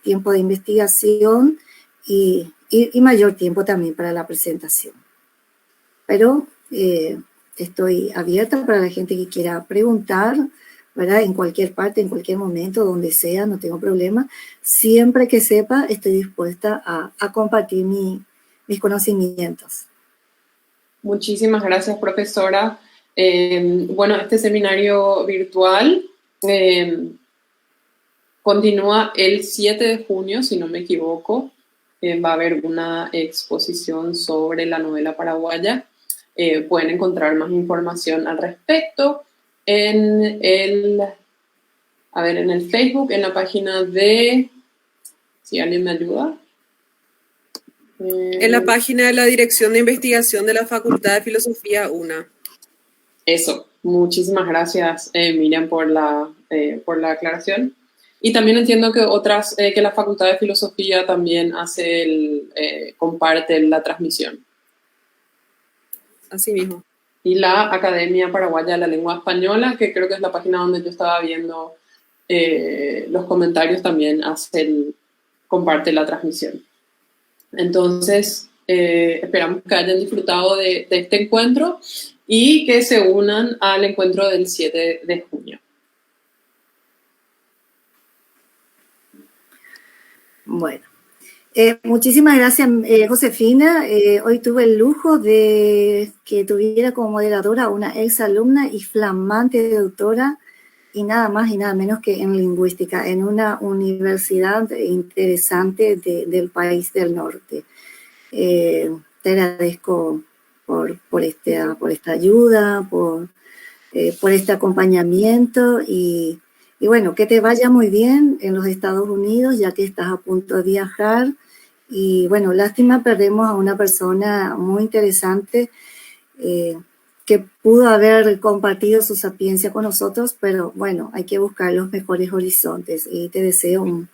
tiempo de investigación y mayor tiempo también para la presentación. Pero estoy abierta para la gente que quiera preguntar, ¿verdad? En cualquier parte, en cualquier momento, donde sea, no tengo problema. Siempre que sepa, estoy dispuesta a compartir mis conocimientos. Muchísimas gracias, profesora. Bueno, este seminario virtual continúa el 7 de junio, si no me equivoco. Va a haber una exposición sobre la novela paraguaya. Pueden encontrar más información al respecto en el Facebook, en la página de... Si alguien me ayuda. En la página de la Dirección de Investigación de la Facultad de Filosofía UNA. Eso, muchísimas gracias, Miriam, por la aclaración. Y también entiendo que que la Facultad de Filosofía también comparte la transmisión. Así mismo. Y la Academia Paraguaya de la Lengua Española, que creo que es la página donde yo estaba viendo los comentarios, también comparte la transmisión. Entonces, esperamos que hayan disfrutado de este encuentro y que se unan al encuentro del 7 de junio. Bueno, muchísimas gracias, Josefina. Hoy tuve el lujo de que tuviera como moderadora una ex alumna y flamante doctora, y nada más y nada menos que en lingüística, en una universidad interesante del país del norte. Te agradezco por esta ayuda, por este acompañamiento, y bueno, que te vaya muy bien en los Estados Unidos, ya que estás a punto de viajar. Y bueno, lástima, perdemos a una persona muy interesante que pudo haber compartido su sapiencia con nosotros, pero bueno, hay que buscar los mejores horizontes, y te deseo un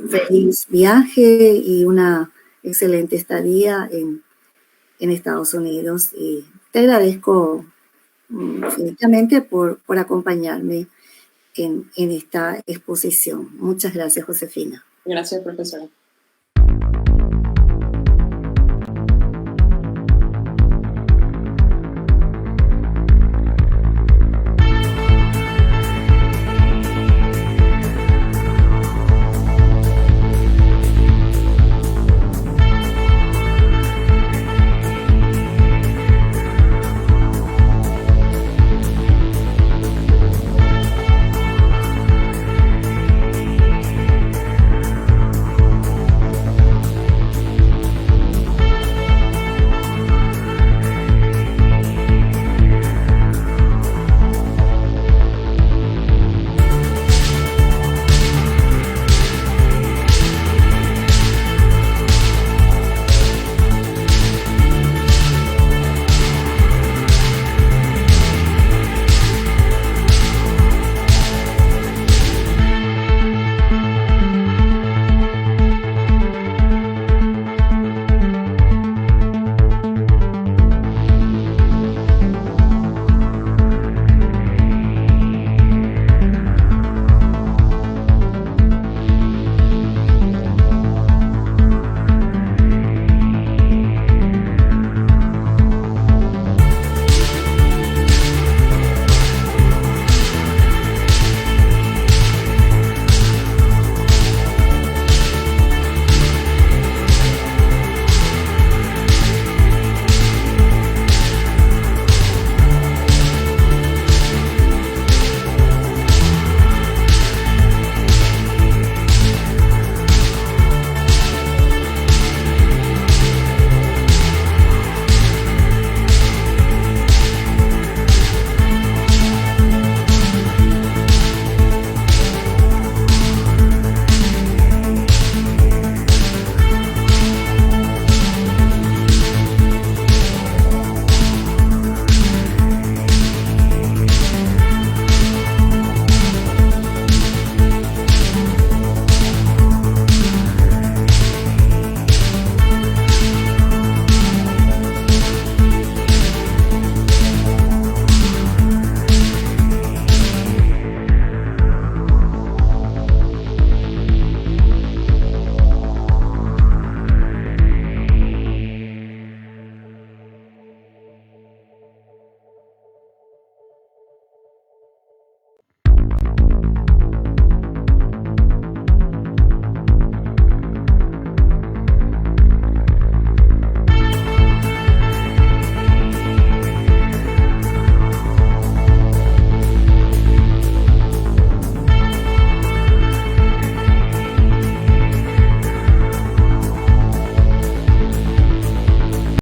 feliz viaje y una excelente estadía en Estados Unidos, y te agradezco infinitamente por acompañarme en esta exposición. Muchas gracias, Josefina. Gracias, profesora.